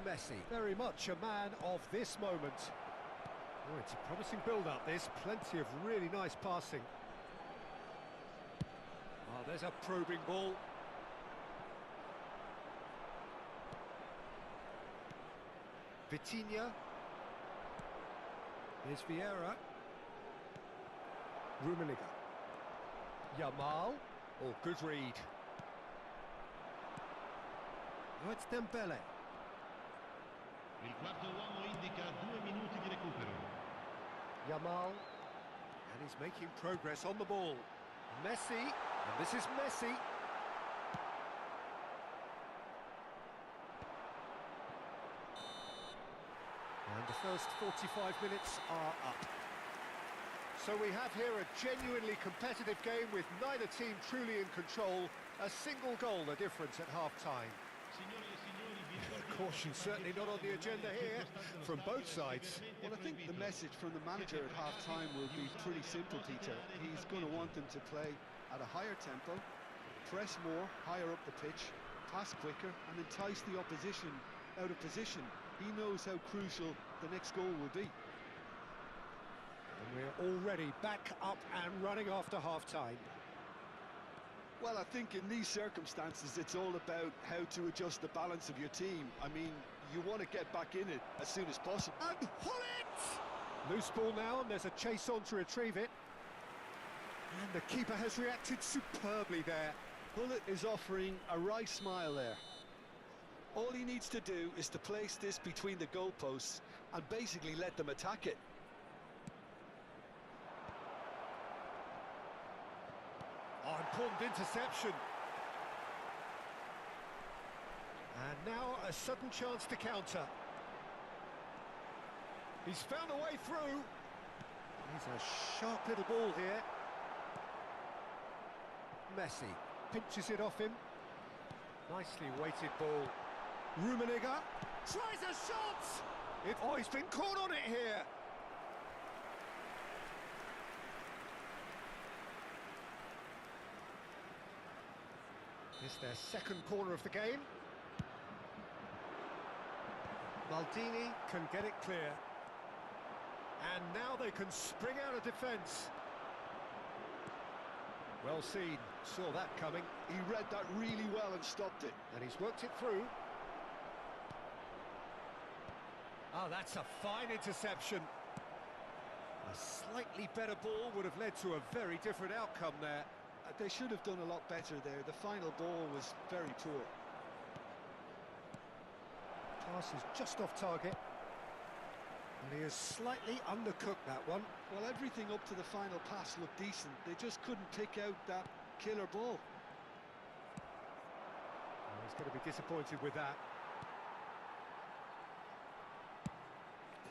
Speaker 1: Messi, very much a man of this moment. Oh, it's a promising build-up, this. Plenty of really nice passing. Oh, there's a probing ball. Vitinha. Here's Vieira. Rummenigge. Yamal. Oh, good read. Oh, it's Dembele.
Speaker 3: Il quarto uomo indica 2 minuti di recupero.
Speaker 1: Yamal. And he's making progress on the ball. Messi. And this is Messi. And the first 45 minutes are up. So we have here a genuinely competitive game with neither team truly in control. A single goal the difference at half-time. Caution certainly not on the agenda here from both sides.
Speaker 2: Well, I think the message from the manager at half-time will be pretty simple, Peter. He's going to want them to play at a higher tempo, press more, higher up the pitch, pass quicker, and entice the opposition out of position. He knows how crucial the next goal will be.
Speaker 1: And we're already back up and running after half-time.
Speaker 2: Well, I think in these circumstances, it's all about how to adjust the balance of your team. I mean, you want to get back in it as soon as possible.
Speaker 1: And pull it! Loose ball now, and there's a chase on to retrieve it. And the keeper has reacted superbly there.
Speaker 2: Bullet is offering a wry smile there. All he needs to do is to place this between the goalposts and basically let them attack it.
Speaker 1: Oh, important interception. And now a sudden chance to counter. He's found a way through. He's a sharp little ball here. Messi pinches it off him. Nicely weighted ball. Rummenigge tries a shot! Oh, he's been caught on it here! It's their second corner of the game. Maldini can get it clear. And now they can spring out of defence. Well seen, saw that coming.
Speaker 2: He read that really well and stopped it.
Speaker 1: And he's worked it through. Oh, that's a fine interception. A slightly better ball would have led to a very different outcome there.
Speaker 2: They should have done a lot better there. The final ball was very poor.
Speaker 1: Pass is just off target. And he has slightly undercooked that one.
Speaker 2: Well, everything up to the final pass looked decent. They just couldn't pick out that killer ball.
Speaker 1: Oh, he's going to be disappointed with that.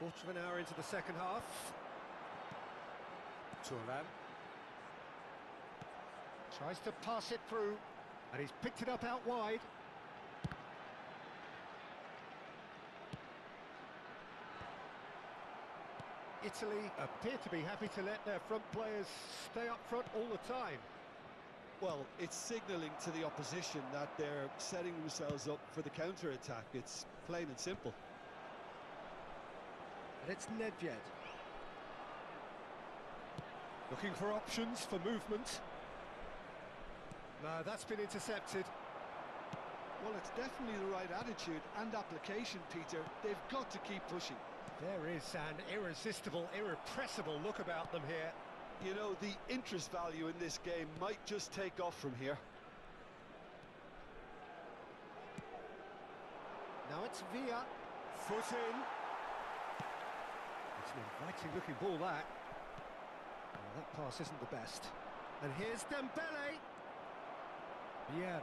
Speaker 1: Quarter of an hour into the second half. Turan tries to pass it through, and he's picked it up out wide. Italy appear to be happy to let their front players stay up front all the time.
Speaker 2: Well, it's signalling to the opposition that they're setting themselves up for the counter-attack. It's plain and simple.
Speaker 1: And it's Nedved. Looking for options for movement. No, that's been intercepted.
Speaker 2: Well, it's definitely the right attitude and application, Peter. They've got to keep pushing.
Speaker 1: There is an irresistible, irrepressible look about them here.
Speaker 2: You know, the interest value in this game might just take off from here.
Speaker 1: Now it's Villa. Foot in. It's an inviting looking ball, that. Oh, that pass isn't the best. And here's Dembele. Vieira.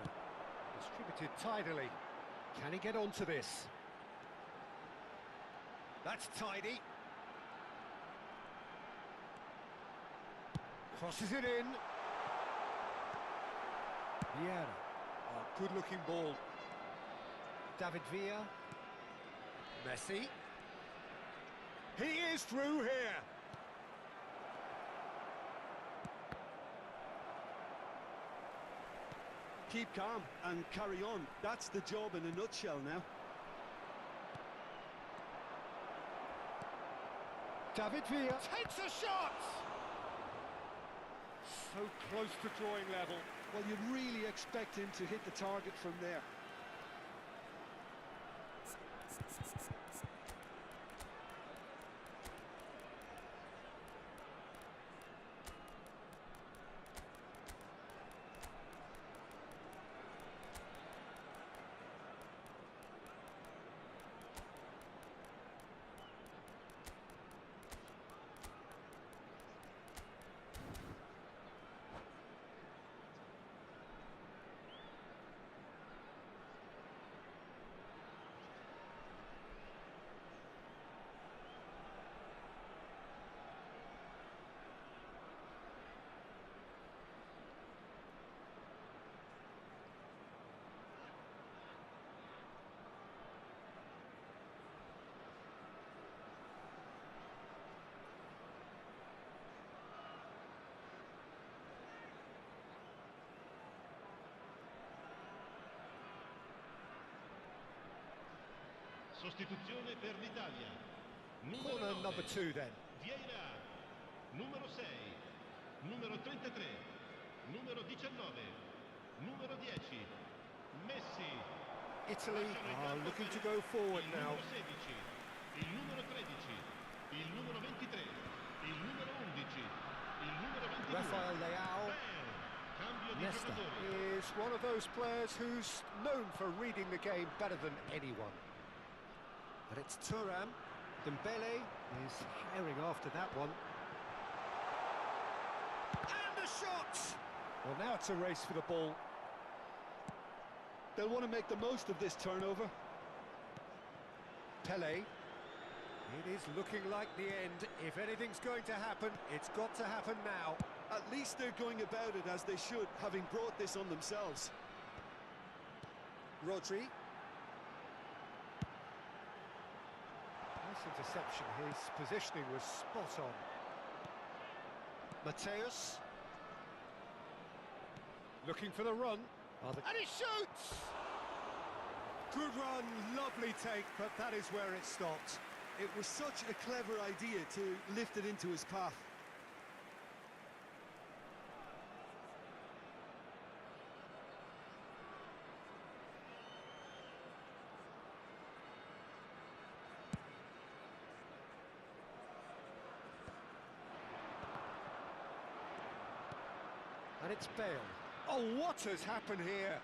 Speaker 1: Distributed tidily. Can he get onto this? That's tidy. Crosses it in. Vieira. Oh, good-looking ball. David Villa. Messi. He is through here.
Speaker 2: Keep calm and carry on. That's the job in a nutshell now.
Speaker 1: David Villa takes a shot! So close to drawing level.
Speaker 2: Well, you'd really expect him to hit the target from there.
Speaker 3: Sostituzione per l'Italia.
Speaker 1: Corner number 2 then.
Speaker 3: Vieira. Numero 6. Numero 33. Numero 19. Numero 10. Messi.
Speaker 1: Italy are looking to go forward
Speaker 3: il
Speaker 1: now.
Speaker 3: numero 16. Il numero 13. Il numero 23. Il numero 11. Il numero 22.
Speaker 1: Rafael Leao.
Speaker 3: Bam! Cambio di
Speaker 1: Nesta
Speaker 3: giocatori.
Speaker 1: is one of those players who's known for reading the game better than anyone. But it's Thuram. Dembele is herring after that one. And a shot! Well, now it's a race for the ball.
Speaker 2: They'll want to make the most of this turnover.
Speaker 1: Pele. It is looking like the end. If anything's going to happen, it's got to happen now.
Speaker 2: At least they're going about it as they should, having brought this on themselves.
Speaker 1: Rodri. Nice interception. His positioning was spot on. Mateus. Looking for the run. And he shoots! Good run, lovely take, but that is where it stopped.
Speaker 2: It was such a clever idea to lift it into his path.
Speaker 1: And it's Bale. Oh, what has happened here?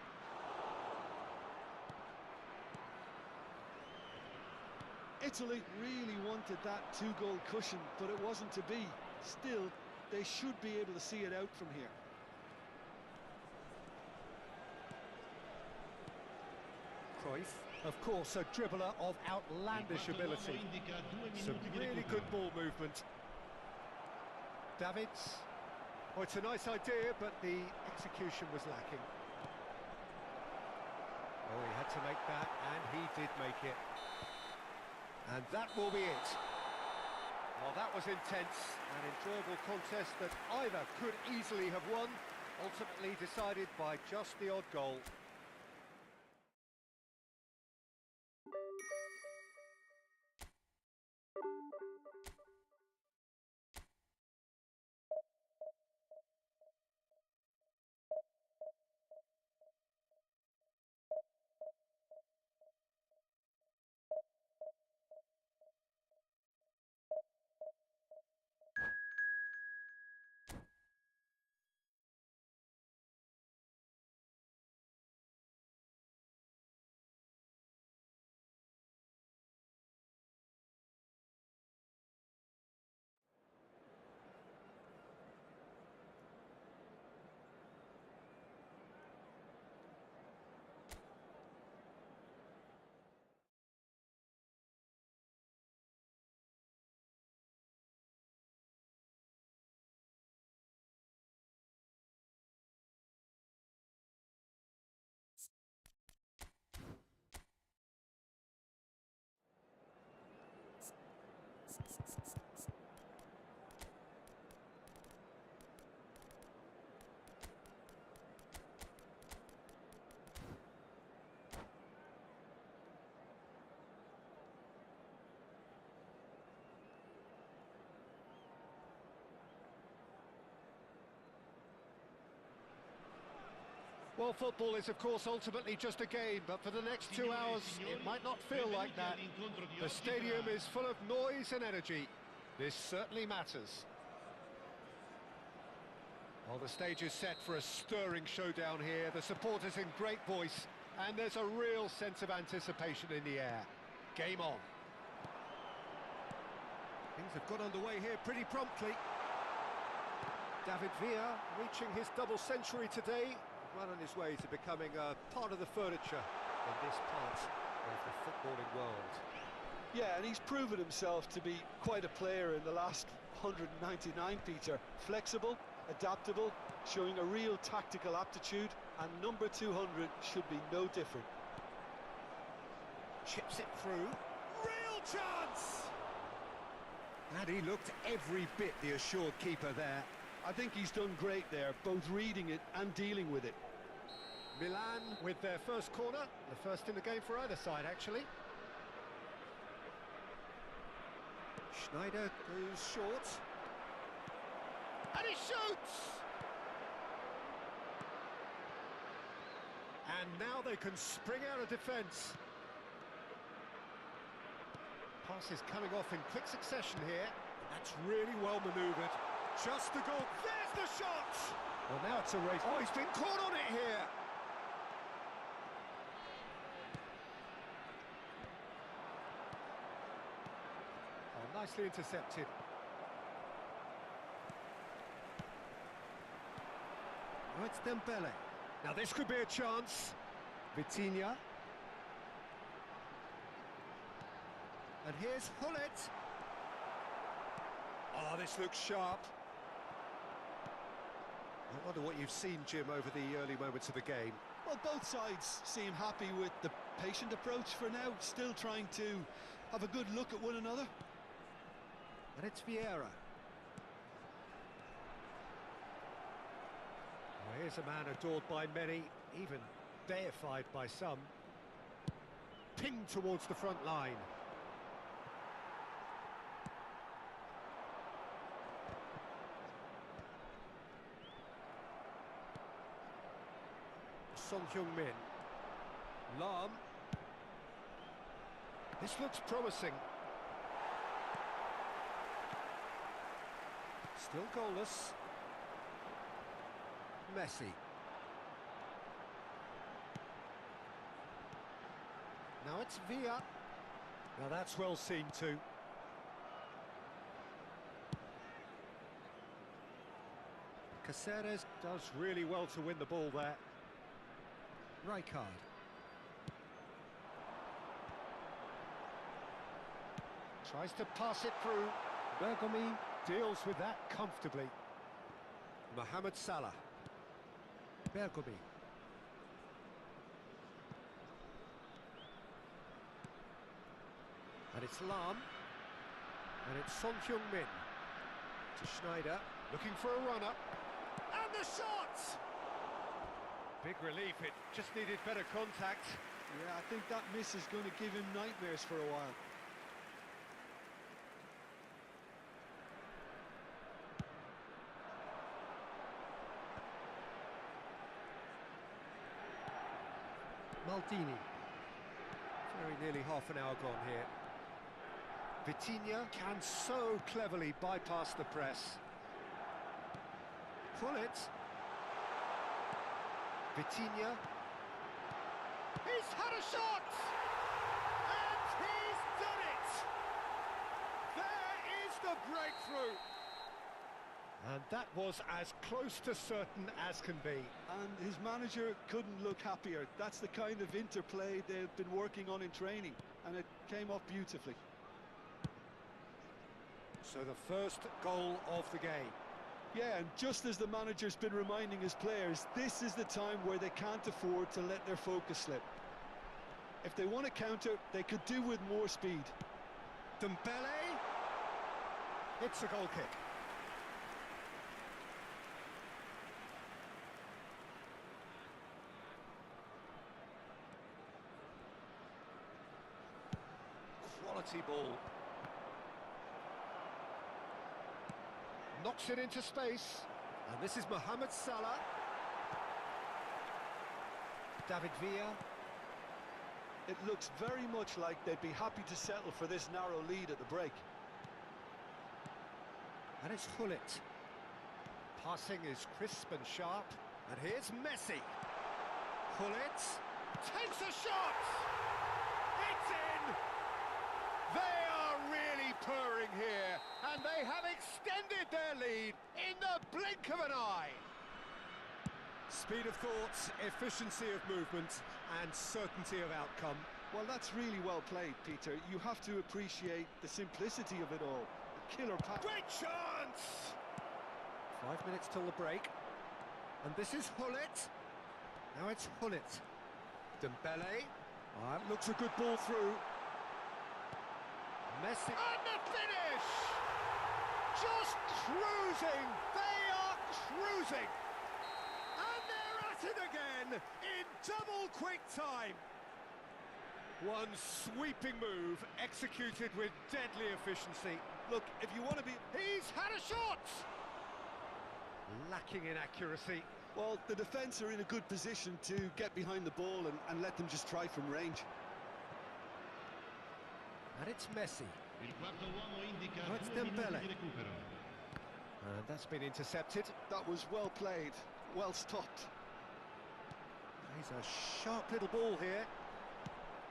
Speaker 2: Italy really wanted that two-goal cushion, but it wasn't to be. Still, they should be able to see it out from here.
Speaker 1: Cruyff, of course, a dribbler of outlandish ability. Some really good ball movement. Davids. Oh, it's a nice idea, but the execution was lacking. Oh, he had to make that, and he did make it. And that will be it. Well, that was intense, an enjoyable contest that either could easily have won, ultimately decided by just the odd goal. Well, football is, of course, ultimately just a game, but for the next 2 hours, it might not feel like that. The stadium is full of noise and energy. This certainly matters. Well, the stage is set for a stirring showdown here. The supporters in great voice, and there's a real sense of anticipation in the air. Game on. Things have got underway here pretty promptly. David Villa reaching his double century today, well on his way to becoming a part of the furniture in this part of the footballing world.
Speaker 2: Yeah, and he's proven himself to be quite a player in the last 199, Peter. Flexible, adaptable, showing a real tactical aptitude, and number 200 should be no different.
Speaker 1: Chips it through. Real chance! And he looked every bit the assured keeper there.
Speaker 2: I think he's done great there, both reading it and dealing with it.
Speaker 1: Milan with their first corner, the first in the game for either side, actually. Schneider goes short. And he shoots! And now they can spring out of defence. Pass is coming off in quick succession here. That's really well manoeuvred. Just the goal. There's the shot! Well, now it's a race. Oh, he's been caught on it here. Oh, nicely intercepted. Oh, it's Dembele. Now this could be a chance. Vitinha. And here's Hullet. Oh, this looks sharp. I wonder what you've seen, Jim, over the early moments of the game.
Speaker 2: Well, both sides seem happy with the patient approach for now, still trying to have a good look at one another.
Speaker 1: And it's Vieira. Well, here's a man adored by many, even deified by some. Pinged towards the front line. Son Heung-min. Lam. This looks promising. Still goalless. Messi. Now it's Villa. Now that's well seen too. Caceres does really well to win the ball there. Rijkaard. Tries to pass it through. Bergomi deals with that comfortably. Mohamed Salah. Bergomi. And it's Lam. And it's Son Heung-min. To Schneider, looking for a runner. And the shot! Big relief, it just needed better contact.
Speaker 2: Yeah, I think that miss is going to give him nightmares for a while.
Speaker 1: Maldini. Very nearly half an hour gone here. Vitinha can so cleverly bypass the press. Hullet. Vitinha. He's had a shot! And he's done it! There is the breakthrough! And that was as close to certain as can be.
Speaker 2: And his manager couldn't look happier. That's the kind of interplay they've been working on in training, and it came off beautifully.
Speaker 1: So the first goal of the game.
Speaker 2: Yeah, and just as the manager's been reminding his players, this is the time where they can't afford to let their focus slip. If they want to counter, they could do with more speed.
Speaker 1: Dembele. It's a goal kick. Quality ball. Knocks it into space. And this is Mohamed Salah. David Villa.
Speaker 2: It looks very much like they'd be happy to settle for this narrow lead at the break.
Speaker 1: And it's Gullit. Passing is crisp and sharp. And here's Messi. Gullit takes a shot! It's in! They are really purring here, and they have extended their lead in the blink of an eye. Speed of thought, efficiency of movement, and certainty of outcome.
Speaker 2: Well, that's really well played, Peter. You have to appreciate the simplicity of it all. A killer pass.
Speaker 1: Great chance! 5 minutes till the break. And this is Gullit. Now it's Gullit. Dembele. Ah, it looks a good ball through. Messi. And the finish! Just cruising! They are cruising! And they're at it again in double quick time. One sweeping move executed with deadly efficiency.
Speaker 2: Look, if you want to be...
Speaker 1: He's had a shot! Lacking in accuracy.
Speaker 2: Well, the defence are in a good position to get behind the ball and let them just try from range.
Speaker 1: And it's Messi.
Speaker 3: Il quarto uomo indica
Speaker 1: Oh, it's
Speaker 3: 2 minuti
Speaker 1: Dembele.
Speaker 3: di recupero.
Speaker 1: And that's been intercepted.
Speaker 2: That was well played, well stopped.
Speaker 1: He's a sharp little ball here.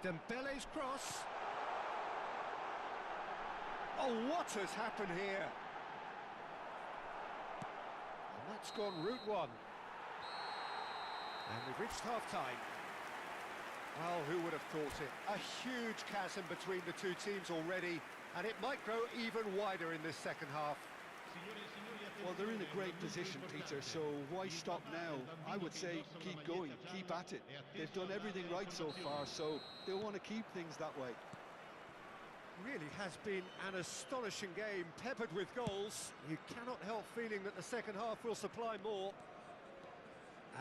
Speaker 1: Dembele's cross. Oh, what has happened here? And that's gone route one. And we've reached half-time. Well, who would have thought it? A huge chasm between the two teams already, and it might grow even wider in this second half.
Speaker 2: Well, they're in a great position, Peter, so why stop now? I would say keep going, keep at it. They've done everything right so far, so they'll want to keep things that way.
Speaker 1: Really has been an astonishing game, peppered with goals. You cannot help feeling that the second half will supply more.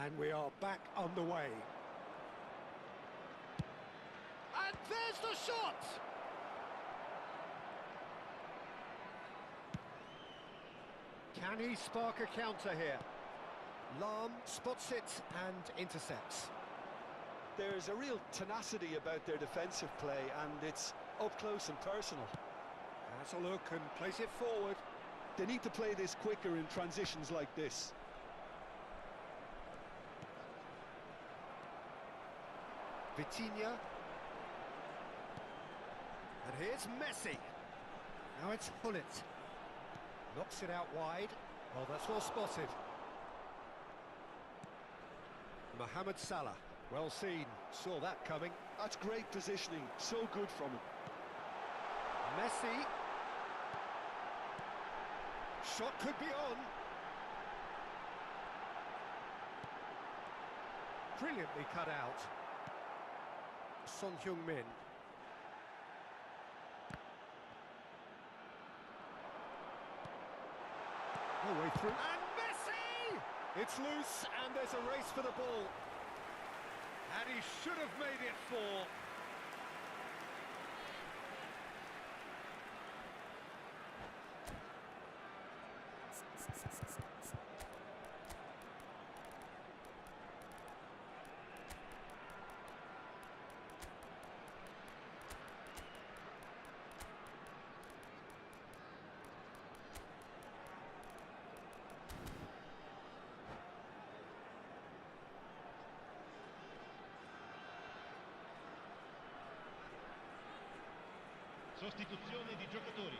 Speaker 1: And we are back underway. And there's the shot! Can he spark a counter here? Lahm spots it and intercepts.
Speaker 2: There's a real tenacity about their defensive play, and it's up close and personal.
Speaker 1: Has a look and plays it forward.
Speaker 2: They need to play this quicker in transitions like this.
Speaker 1: Vitinha. And here's Messi. Now it's Gullit. Knocks it out wide. Well, that's well spotted. Mohamed Salah. Well seen. Saw that coming.
Speaker 2: That's great positioning. So good from him.
Speaker 1: Messi. Shot could be on. Brilliantly cut out. Son Heung-min. No way through. And Messi! It's loose, and there's a race for the ball. And he should have made it 4.
Speaker 3: Sostituzione di giocatori.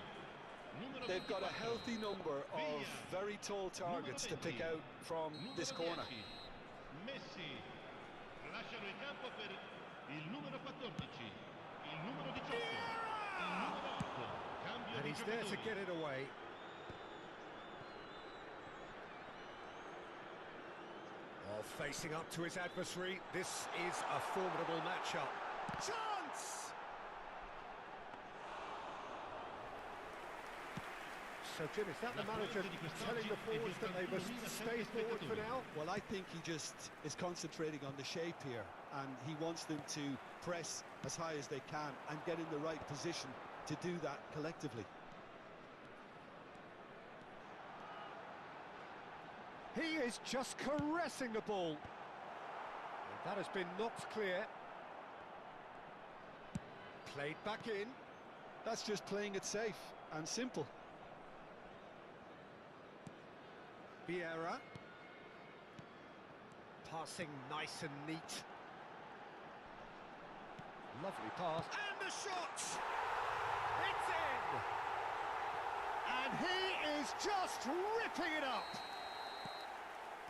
Speaker 3: Numero
Speaker 2: They've got a
Speaker 3: 24.
Speaker 2: healthy number of
Speaker 3: Villa.
Speaker 2: very tall targets to pick out from this corner.
Speaker 3: Numero 10, Messi. Lasciano il campo per il numero 14, il numero 18, il numero 8. Cambio
Speaker 1: And
Speaker 3: di
Speaker 1: he's there to
Speaker 3: giocatori.
Speaker 1: get it away. Oh, facing up to his adversary, this is a formidable matchup. Chance! So, Jim, is that the manager telling the forwards that they must stay forward for now?
Speaker 2: Well, I think he just is concentrating on the shape here, and he wants them to press as high as they can and get in the right position to do that collectively.
Speaker 1: He is just caressing the ball. That has been knocked clear. Played back in.
Speaker 2: That's just playing it safe and simple.
Speaker 1: Vieira. Passing nice and neat. Lovely pass. And the shot! It's in! And he is just ripping it up!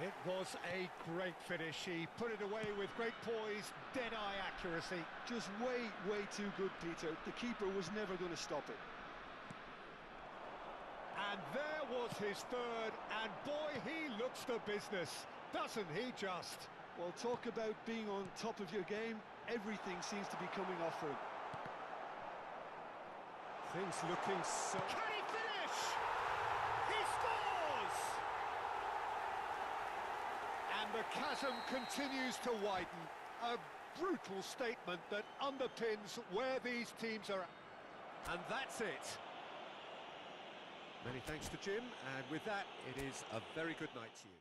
Speaker 1: It was a great finish. He put it away with great poise, dead-eye accuracy.
Speaker 2: Just way too good, Peter. The keeper was never going to stop it.
Speaker 1: And there was his third, and boy, he looks the business, doesn't he just?
Speaker 2: Well, talk about being on top of your game. Everything seems to be coming off for him.
Speaker 1: Things looking so... Can he finish? He scores! And the chasm continues to widen. A brutal statement that underpins where these teams are at. And that's it. Many thanks to Jim, and with that, it is a very good night to you.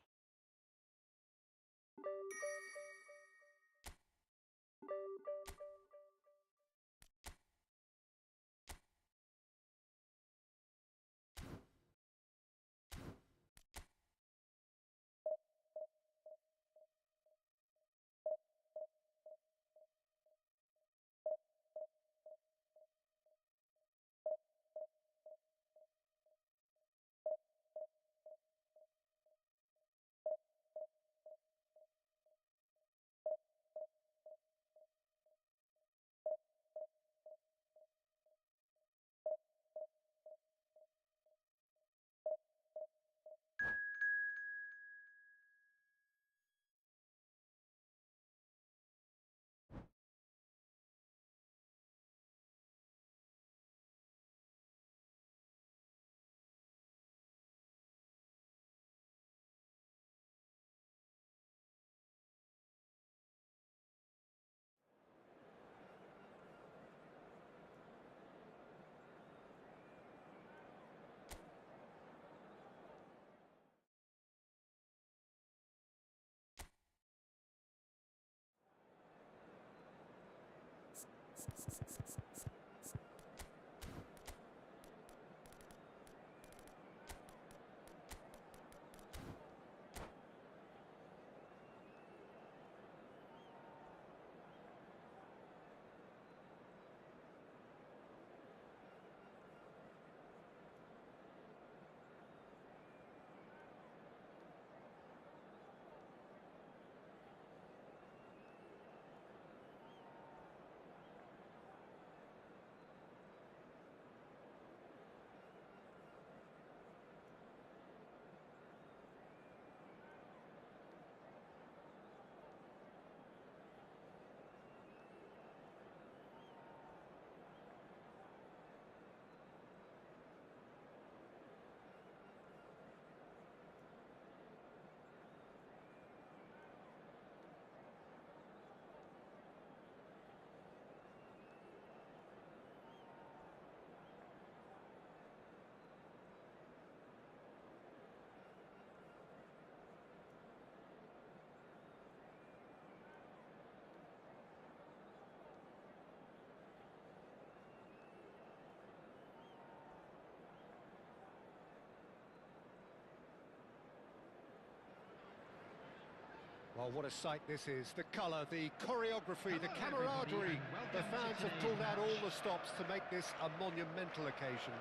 Speaker 1: Well, what a sight this is. The colour, the choreography, the camaraderie. The fans have pulled out all the stops to make this a monumental occasion.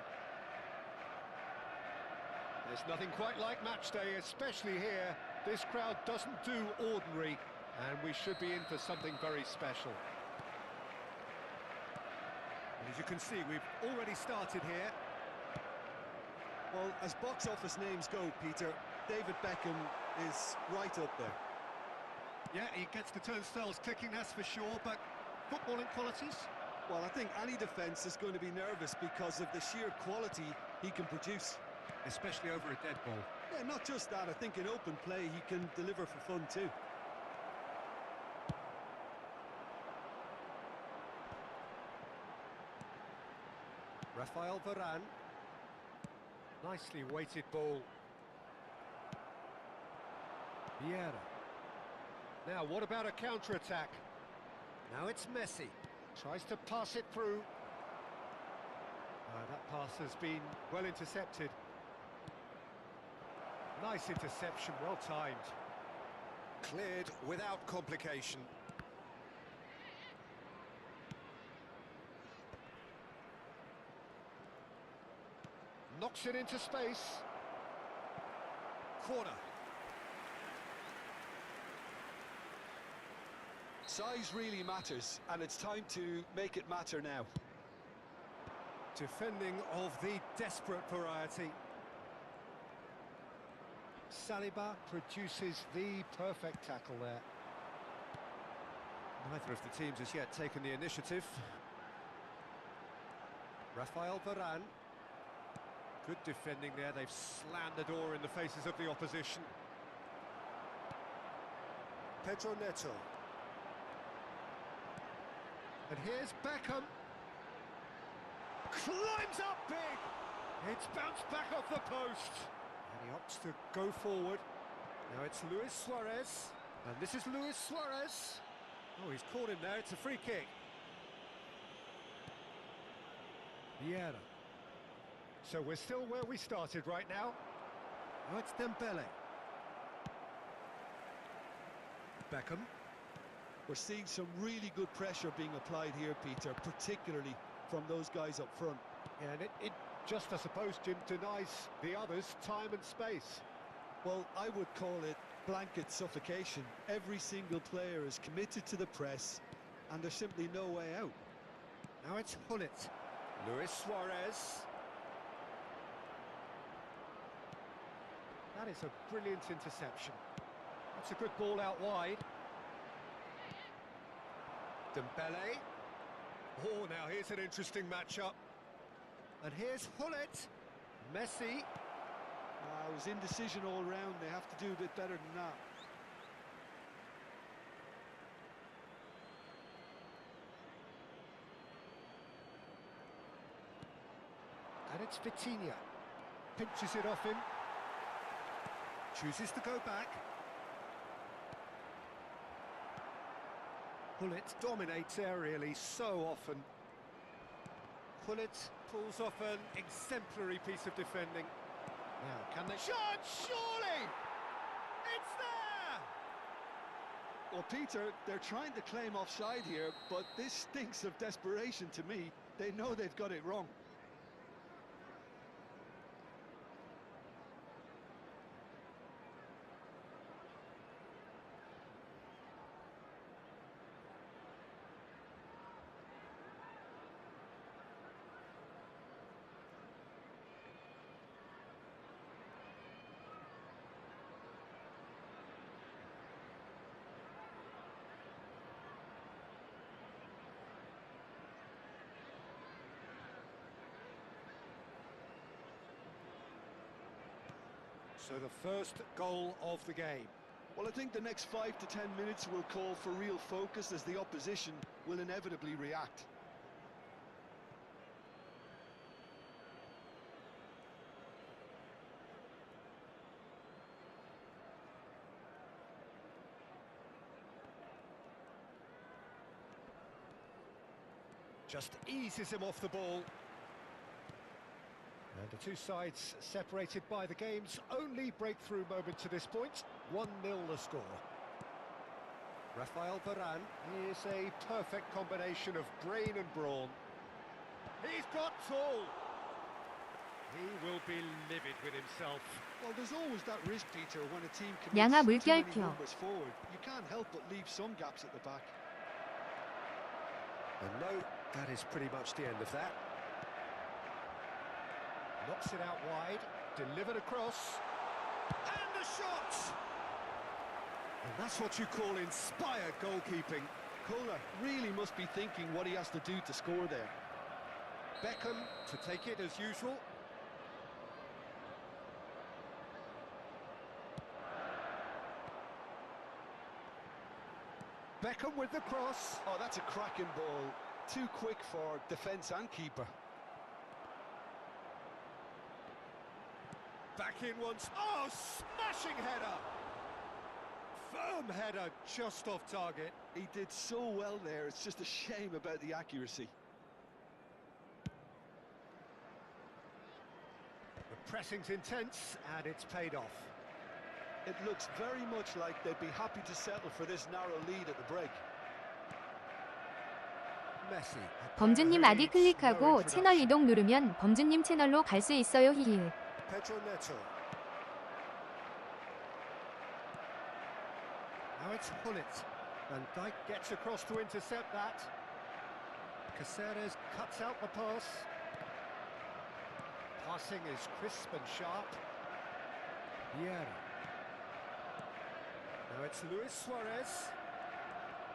Speaker 1: There's nothing quite like match day, especially here. This crowd doesn't do ordinary, and we should be in for something very special. And as you can see, we've already started here.
Speaker 2: Well, as box office names go, Peter, David Beckham is right up there.
Speaker 1: Yeah, he gets the turnstiles clicking, that's for sure, but footballing qualities?
Speaker 2: Well, I think any defence is going to be nervous because of the sheer quality he can produce.
Speaker 1: Especially over a dead ball.
Speaker 2: Yeah, not just that, I think in open play he can deliver for fun too.
Speaker 1: Rafael Varane. Nicely weighted ball. Vieira. Now, what about a counter-attack? Now it's Messi. Tries to pass it through. That pass has been well intercepted. Nice interception, well timed. Cleared without complication. Knocks it into space. Corner.
Speaker 2: Size really matters, and it's time to make it matter now.
Speaker 1: Defending of the desperate variety. Saliba produces the perfect tackle there. Neither of the teams has yet taken the initiative. Rafael Varane. Good defending there, they've slammed the door in the faces of the opposition. Pedro Neto. And here's Beckham. Climbs up big. It's bounced back off the post. And he opts to go forward. Now it's Luis Suarez. And this is Luis Suarez. Oh, he's caught him there. It's a free kick. Vieira. So we're still where we started right now. Now it's Dembele. Beckham.
Speaker 2: We're seeing some really good pressure being applied here, Peter, particularly from those guys up front.
Speaker 1: Yeah, and it just, I suppose, Jim, denies the others time and space.
Speaker 2: Well, I would call it blanket suffocation. Every single player is committed to the press, and there's simply no way out.
Speaker 1: Now it's Hullet. Luis Suarez. That is a brilliant interception. That's a good ball out wide. Dembele. Oh, now here's an interesting matchup. And here's Hullet. Messi.
Speaker 2: It was indecision all round. They have to do a bit better than that.
Speaker 1: And it's Vitinha. Pinches it off him. Chooses to go back. Hullet dominates aerially so often. Hullet pulls off an exemplary piece of defending. Now, can they... Shot, surely! It's there!
Speaker 2: Well, Peter, they're trying to claim offside here, but this stinks of desperation to me. They know they've got it wrong.
Speaker 1: So the first goal of the game.
Speaker 2: Well, I think the next 5 to 10 minutes will call for real focus as the opposition will inevitably react.
Speaker 1: Just eases him off the ball. And the two sides separated by the game's only breakthrough moment to this point. 1-0 the score. Rafael Varane is a perfect combination of brain and brawn. He's got tall. He will be livid with himself.
Speaker 2: Well, there's always that risk, Peter, when a team
Speaker 4: 양아
Speaker 2: commits too many
Speaker 4: 물결표.
Speaker 2: numbers forward. You can't help but leave some gaps at the back.
Speaker 1: And no, that is pretty much the end of that. Knocks it out wide, delivered across, and the shot! And that's what you call inspired goalkeeping.
Speaker 2: Kohler really must be thinking what he has to do to score there.
Speaker 1: Beckham to take it as usual. Beckham with the cross.
Speaker 2: Oh, that's a cracking ball. Too quick for defence and keeper.
Speaker 1: Back in once. Oh, smashing header. Firm header just off target.
Speaker 2: He did so well there, it's just a shame about the accuracy.
Speaker 1: The pressing's intense, and it's paid off.
Speaker 2: It looks very much like they'd be happy to settle for this narrow lead at the break.
Speaker 1: Messi.
Speaker 4: 범주님 아디 클릭하고 채널 이동 누르면 범주님 채널로 갈 수 있어요. 히히.
Speaker 1: Pedro Neto. Now it's Hullet. Van Dijk gets across to intercept that. Caceres cuts out the pass. Passing is crisp and sharp. Vieira. Now it's Luis Suarez.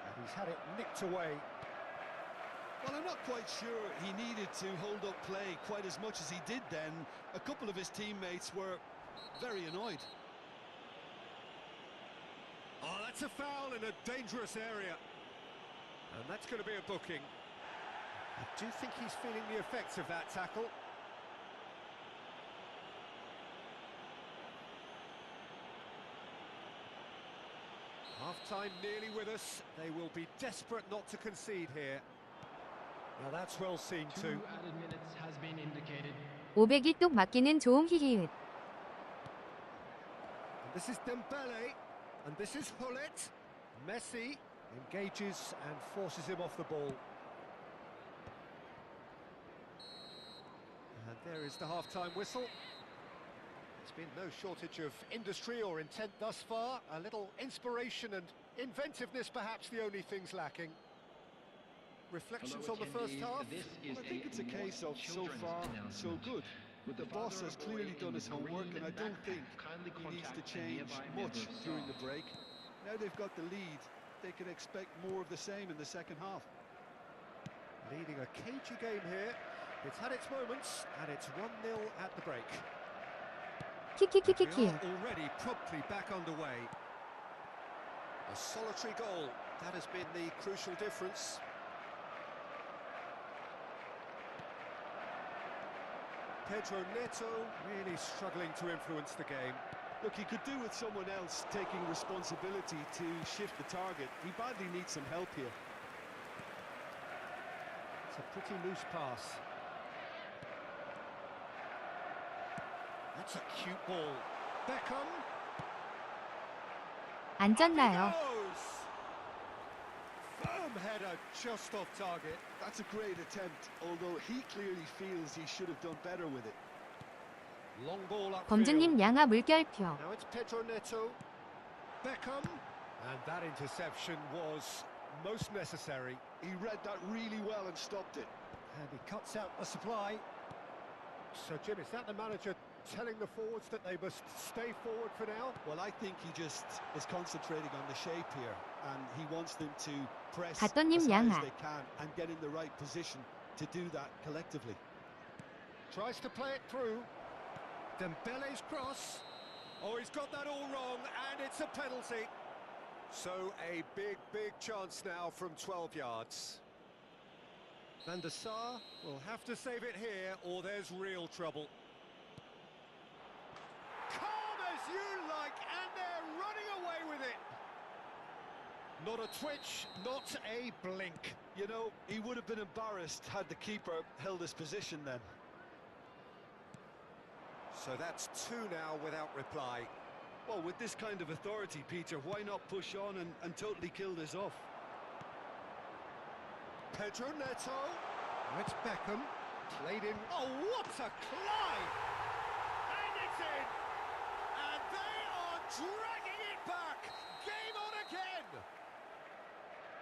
Speaker 1: And he's had it nicked away.
Speaker 2: Well, I'm not quite sure he needed to hold up play quite as much as he did then. A couple of his teammates were very annoyed.
Speaker 1: Oh, that's a foul in a dangerous area. And that's going to be a booking. I do think he's feeling the effects of that tackle. Half-time nearly with us. They will be desperate not to concede here. Now that's well seen too.
Speaker 5: 2 added minutes has been indicated.
Speaker 4: 500이 똑 맞기는 좋음 히히읒.
Speaker 1: And this is Dembele, and this is Hullet. Messi engages and forces him off the ball. And there is the half-time whistle. There's been no shortage of industry or intent thus far. A little inspiration and inventiveness, perhaps the only things lacking. Reflections on the first half?
Speaker 2: Well, I think it's a case of so far, so good. The boss has clearly done his homework, and I don't think he needs to change much during the break. Now they've got the lead, they can expect more of the same in the second half.
Speaker 1: Leading a cagey game here. It's had its moments, and it's 1-0 at the break. We
Speaker 4: 키키키키키.
Speaker 1: are already promptly back underway. A solitary goal, that has been the crucial difference. Pedro Neto really struggling to influence the game.
Speaker 2: Look, he could do with someone else taking responsibility to shift the target. He badly needs some help here.
Speaker 1: It's a pretty loose pass. That's a cute ball. Beckham.
Speaker 4: 안 졌나요?
Speaker 1: Goes. Firm header just off target.
Speaker 2: That's a great attempt, although he clearly feels he should have done better with it.
Speaker 1: Long ball upfield.
Speaker 4: 범주님 양아 물결표.
Speaker 1: Now it's Pedro Neto. Beckham. And that interception was most necessary.
Speaker 2: He read that really well and stopped it.
Speaker 1: And he cuts out the supply. So, Jim, is that the manager telling the forwards that they must stay forward for now?
Speaker 2: Well, I think he just is concentrating on the shape here, and he wants them to press
Speaker 4: 갓도님
Speaker 2: as high as
Speaker 4: 양아.
Speaker 2: they can and get in the right position to do that collectively.
Speaker 1: Tries to play it through. Dembele's cross. Oh, he's got that all wrong, and it's a penalty. So a big, big chance now from 12 yards. Van der Sar will have to save it here, or there's real trouble. Calm as you like, and they're running away with it. Not a twitch, not a blink.
Speaker 2: You know, he would have been embarrassed had the keeper held his position then.
Speaker 1: So that's 2 now without reply.
Speaker 2: Well, with this kind of authority, Peter, why not push on and totally kill this off?
Speaker 1: Pedro Neto. Now it's Beckham. Played in. Oh, what a climb! And it's in! And they are dragging it back! Game on again!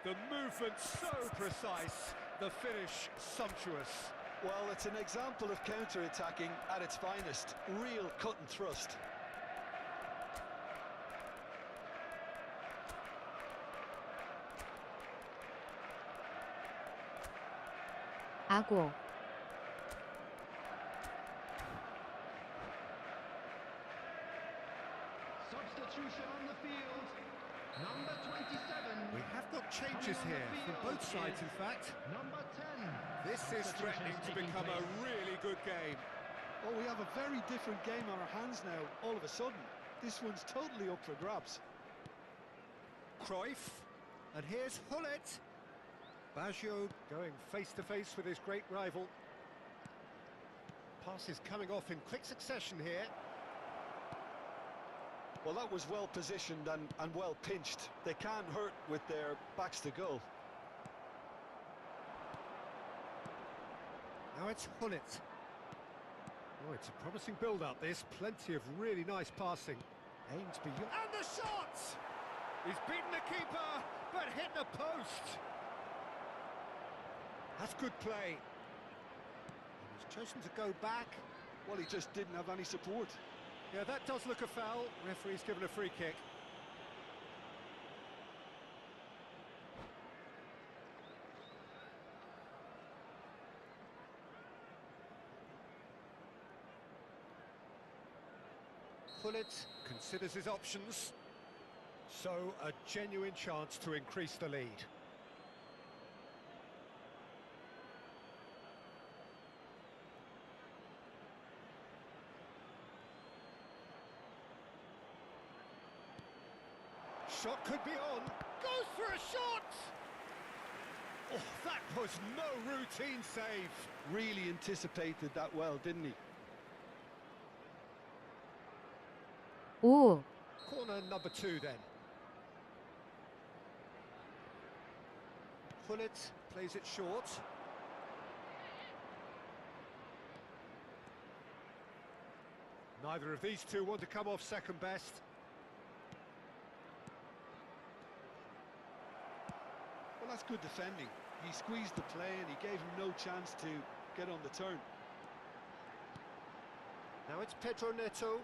Speaker 1: The movement so precise, the finish sumptuous.
Speaker 2: Well, it's an example of counter-attacking at its finest. Real cut and thrust.
Speaker 4: 아고.
Speaker 5: Substitution on the field. Number 27.
Speaker 1: We have got changes here from both sides, in fact.
Speaker 5: Number 10.
Speaker 1: This is threatening to become a really good game.
Speaker 2: Oh, we have a very different game on our hands now, all of a sudden. This one's totally up for grabs.
Speaker 1: Cruyff, and here's Hullet. Baggio going face-to-face with his great rival. Passes coming off in quick succession here.
Speaker 2: Well, that was well positioned and well pinched. They can't hurt with their backs to goal.
Speaker 1: Now it's Hullet. Oh, it's a promising build-up, this. Plenty of really nice passing. Aimed beyond... And the shot! He's beaten the keeper, but hit the post. That's good play. He's chosen to go back.
Speaker 2: Well, he just didn't have any support.
Speaker 1: Yeah, that does look a foul. Referee's given a free kick. Hullet considers his options. So, a genuine chance to increase the lead. Shot could be on. Goes for a shot! Oh, that was no routine save.
Speaker 2: Really anticipated that well, didn't he?
Speaker 4: 오,
Speaker 1: Corner number 2 then. Hullet plays it short. Neither of these two want to come off second best.
Speaker 2: Well, that's good defending. He squeezed the play and he gave him no chance to get on the turn.
Speaker 1: Now it's Pedro Neto.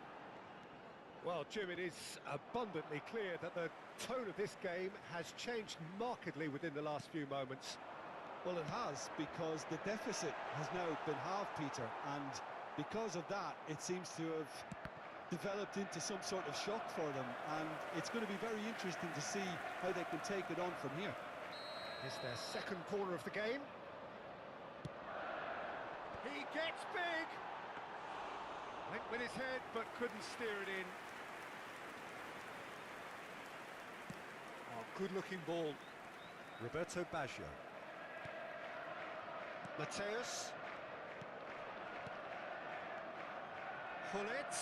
Speaker 1: Well, Jim, it is abundantly clear that the tone of this game has changed markedly within the last few moments.
Speaker 2: Well, it has, because the deficit has now been halved, Peter, and because of that, it seems to have developed into some sort of shock for them, and it's going to be very interesting to see how they can take it on from here.
Speaker 1: It's their second corner of the game. He gets big! Went with his head, but couldn't steer it in. Oh, good-looking ball. Roberto Baggio. Mateus. Hullet.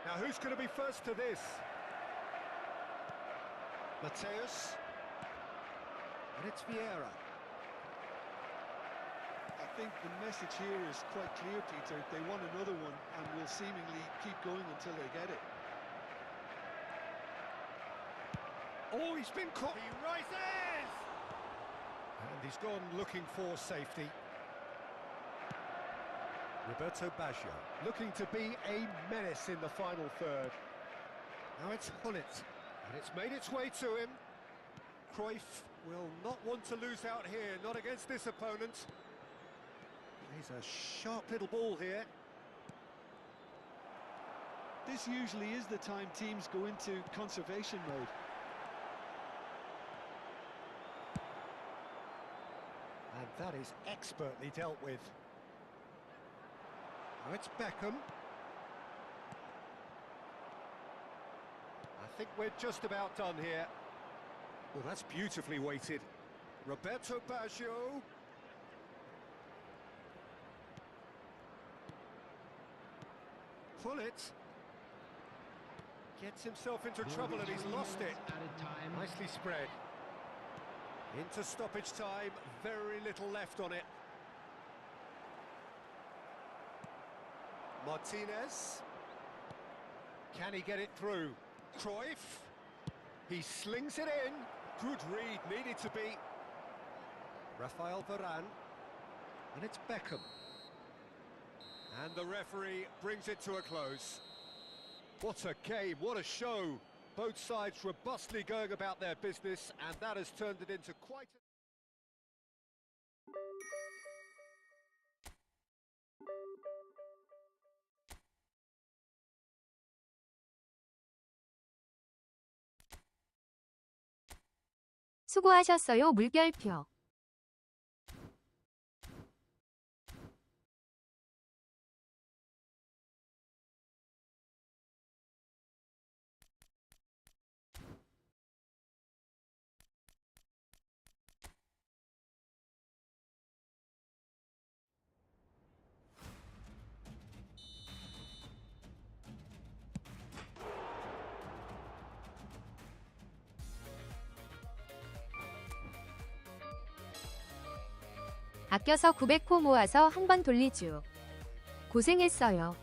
Speaker 1: Now, who's going to be first to this? Mateus. And it's Vieira.
Speaker 2: I think the message here is quite clear, Peter. They want another one and will seemingly keep going until they get it.
Speaker 1: Oh, he's been caught. He rises! And he's gone looking for safety. Roberto Baggio looking to be a menace in the final third. Now it's Hullet, and it's made its way to him. Cruyff will not want to lose out here, not against this opponent. Plays a sharp little ball here.
Speaker 2: This usually is the time teams go into conservation mode.
Speaker 1: And that is expertly dealt with. Now it's Beckham. I think we're just about done here. Well, that's beautifully weighted. Roberto Baggio. Hullet gets himself into trouble and he's lost it. Nicely spread. Into stoppage time, very little left on it. Martinez. Can he get it through? Cruyff. He slings it in. Good read, needed to be. Rafael Varane. And it's Beckham. And the referee brings it to a close. What a game, what a show. Both sides robustly going about their business, and that has turned it into quite a...
Speaker 4: 수고하셨어요, 물결표. 아껴서 900호 모아서 한 번 돌리죠. 고생했어요.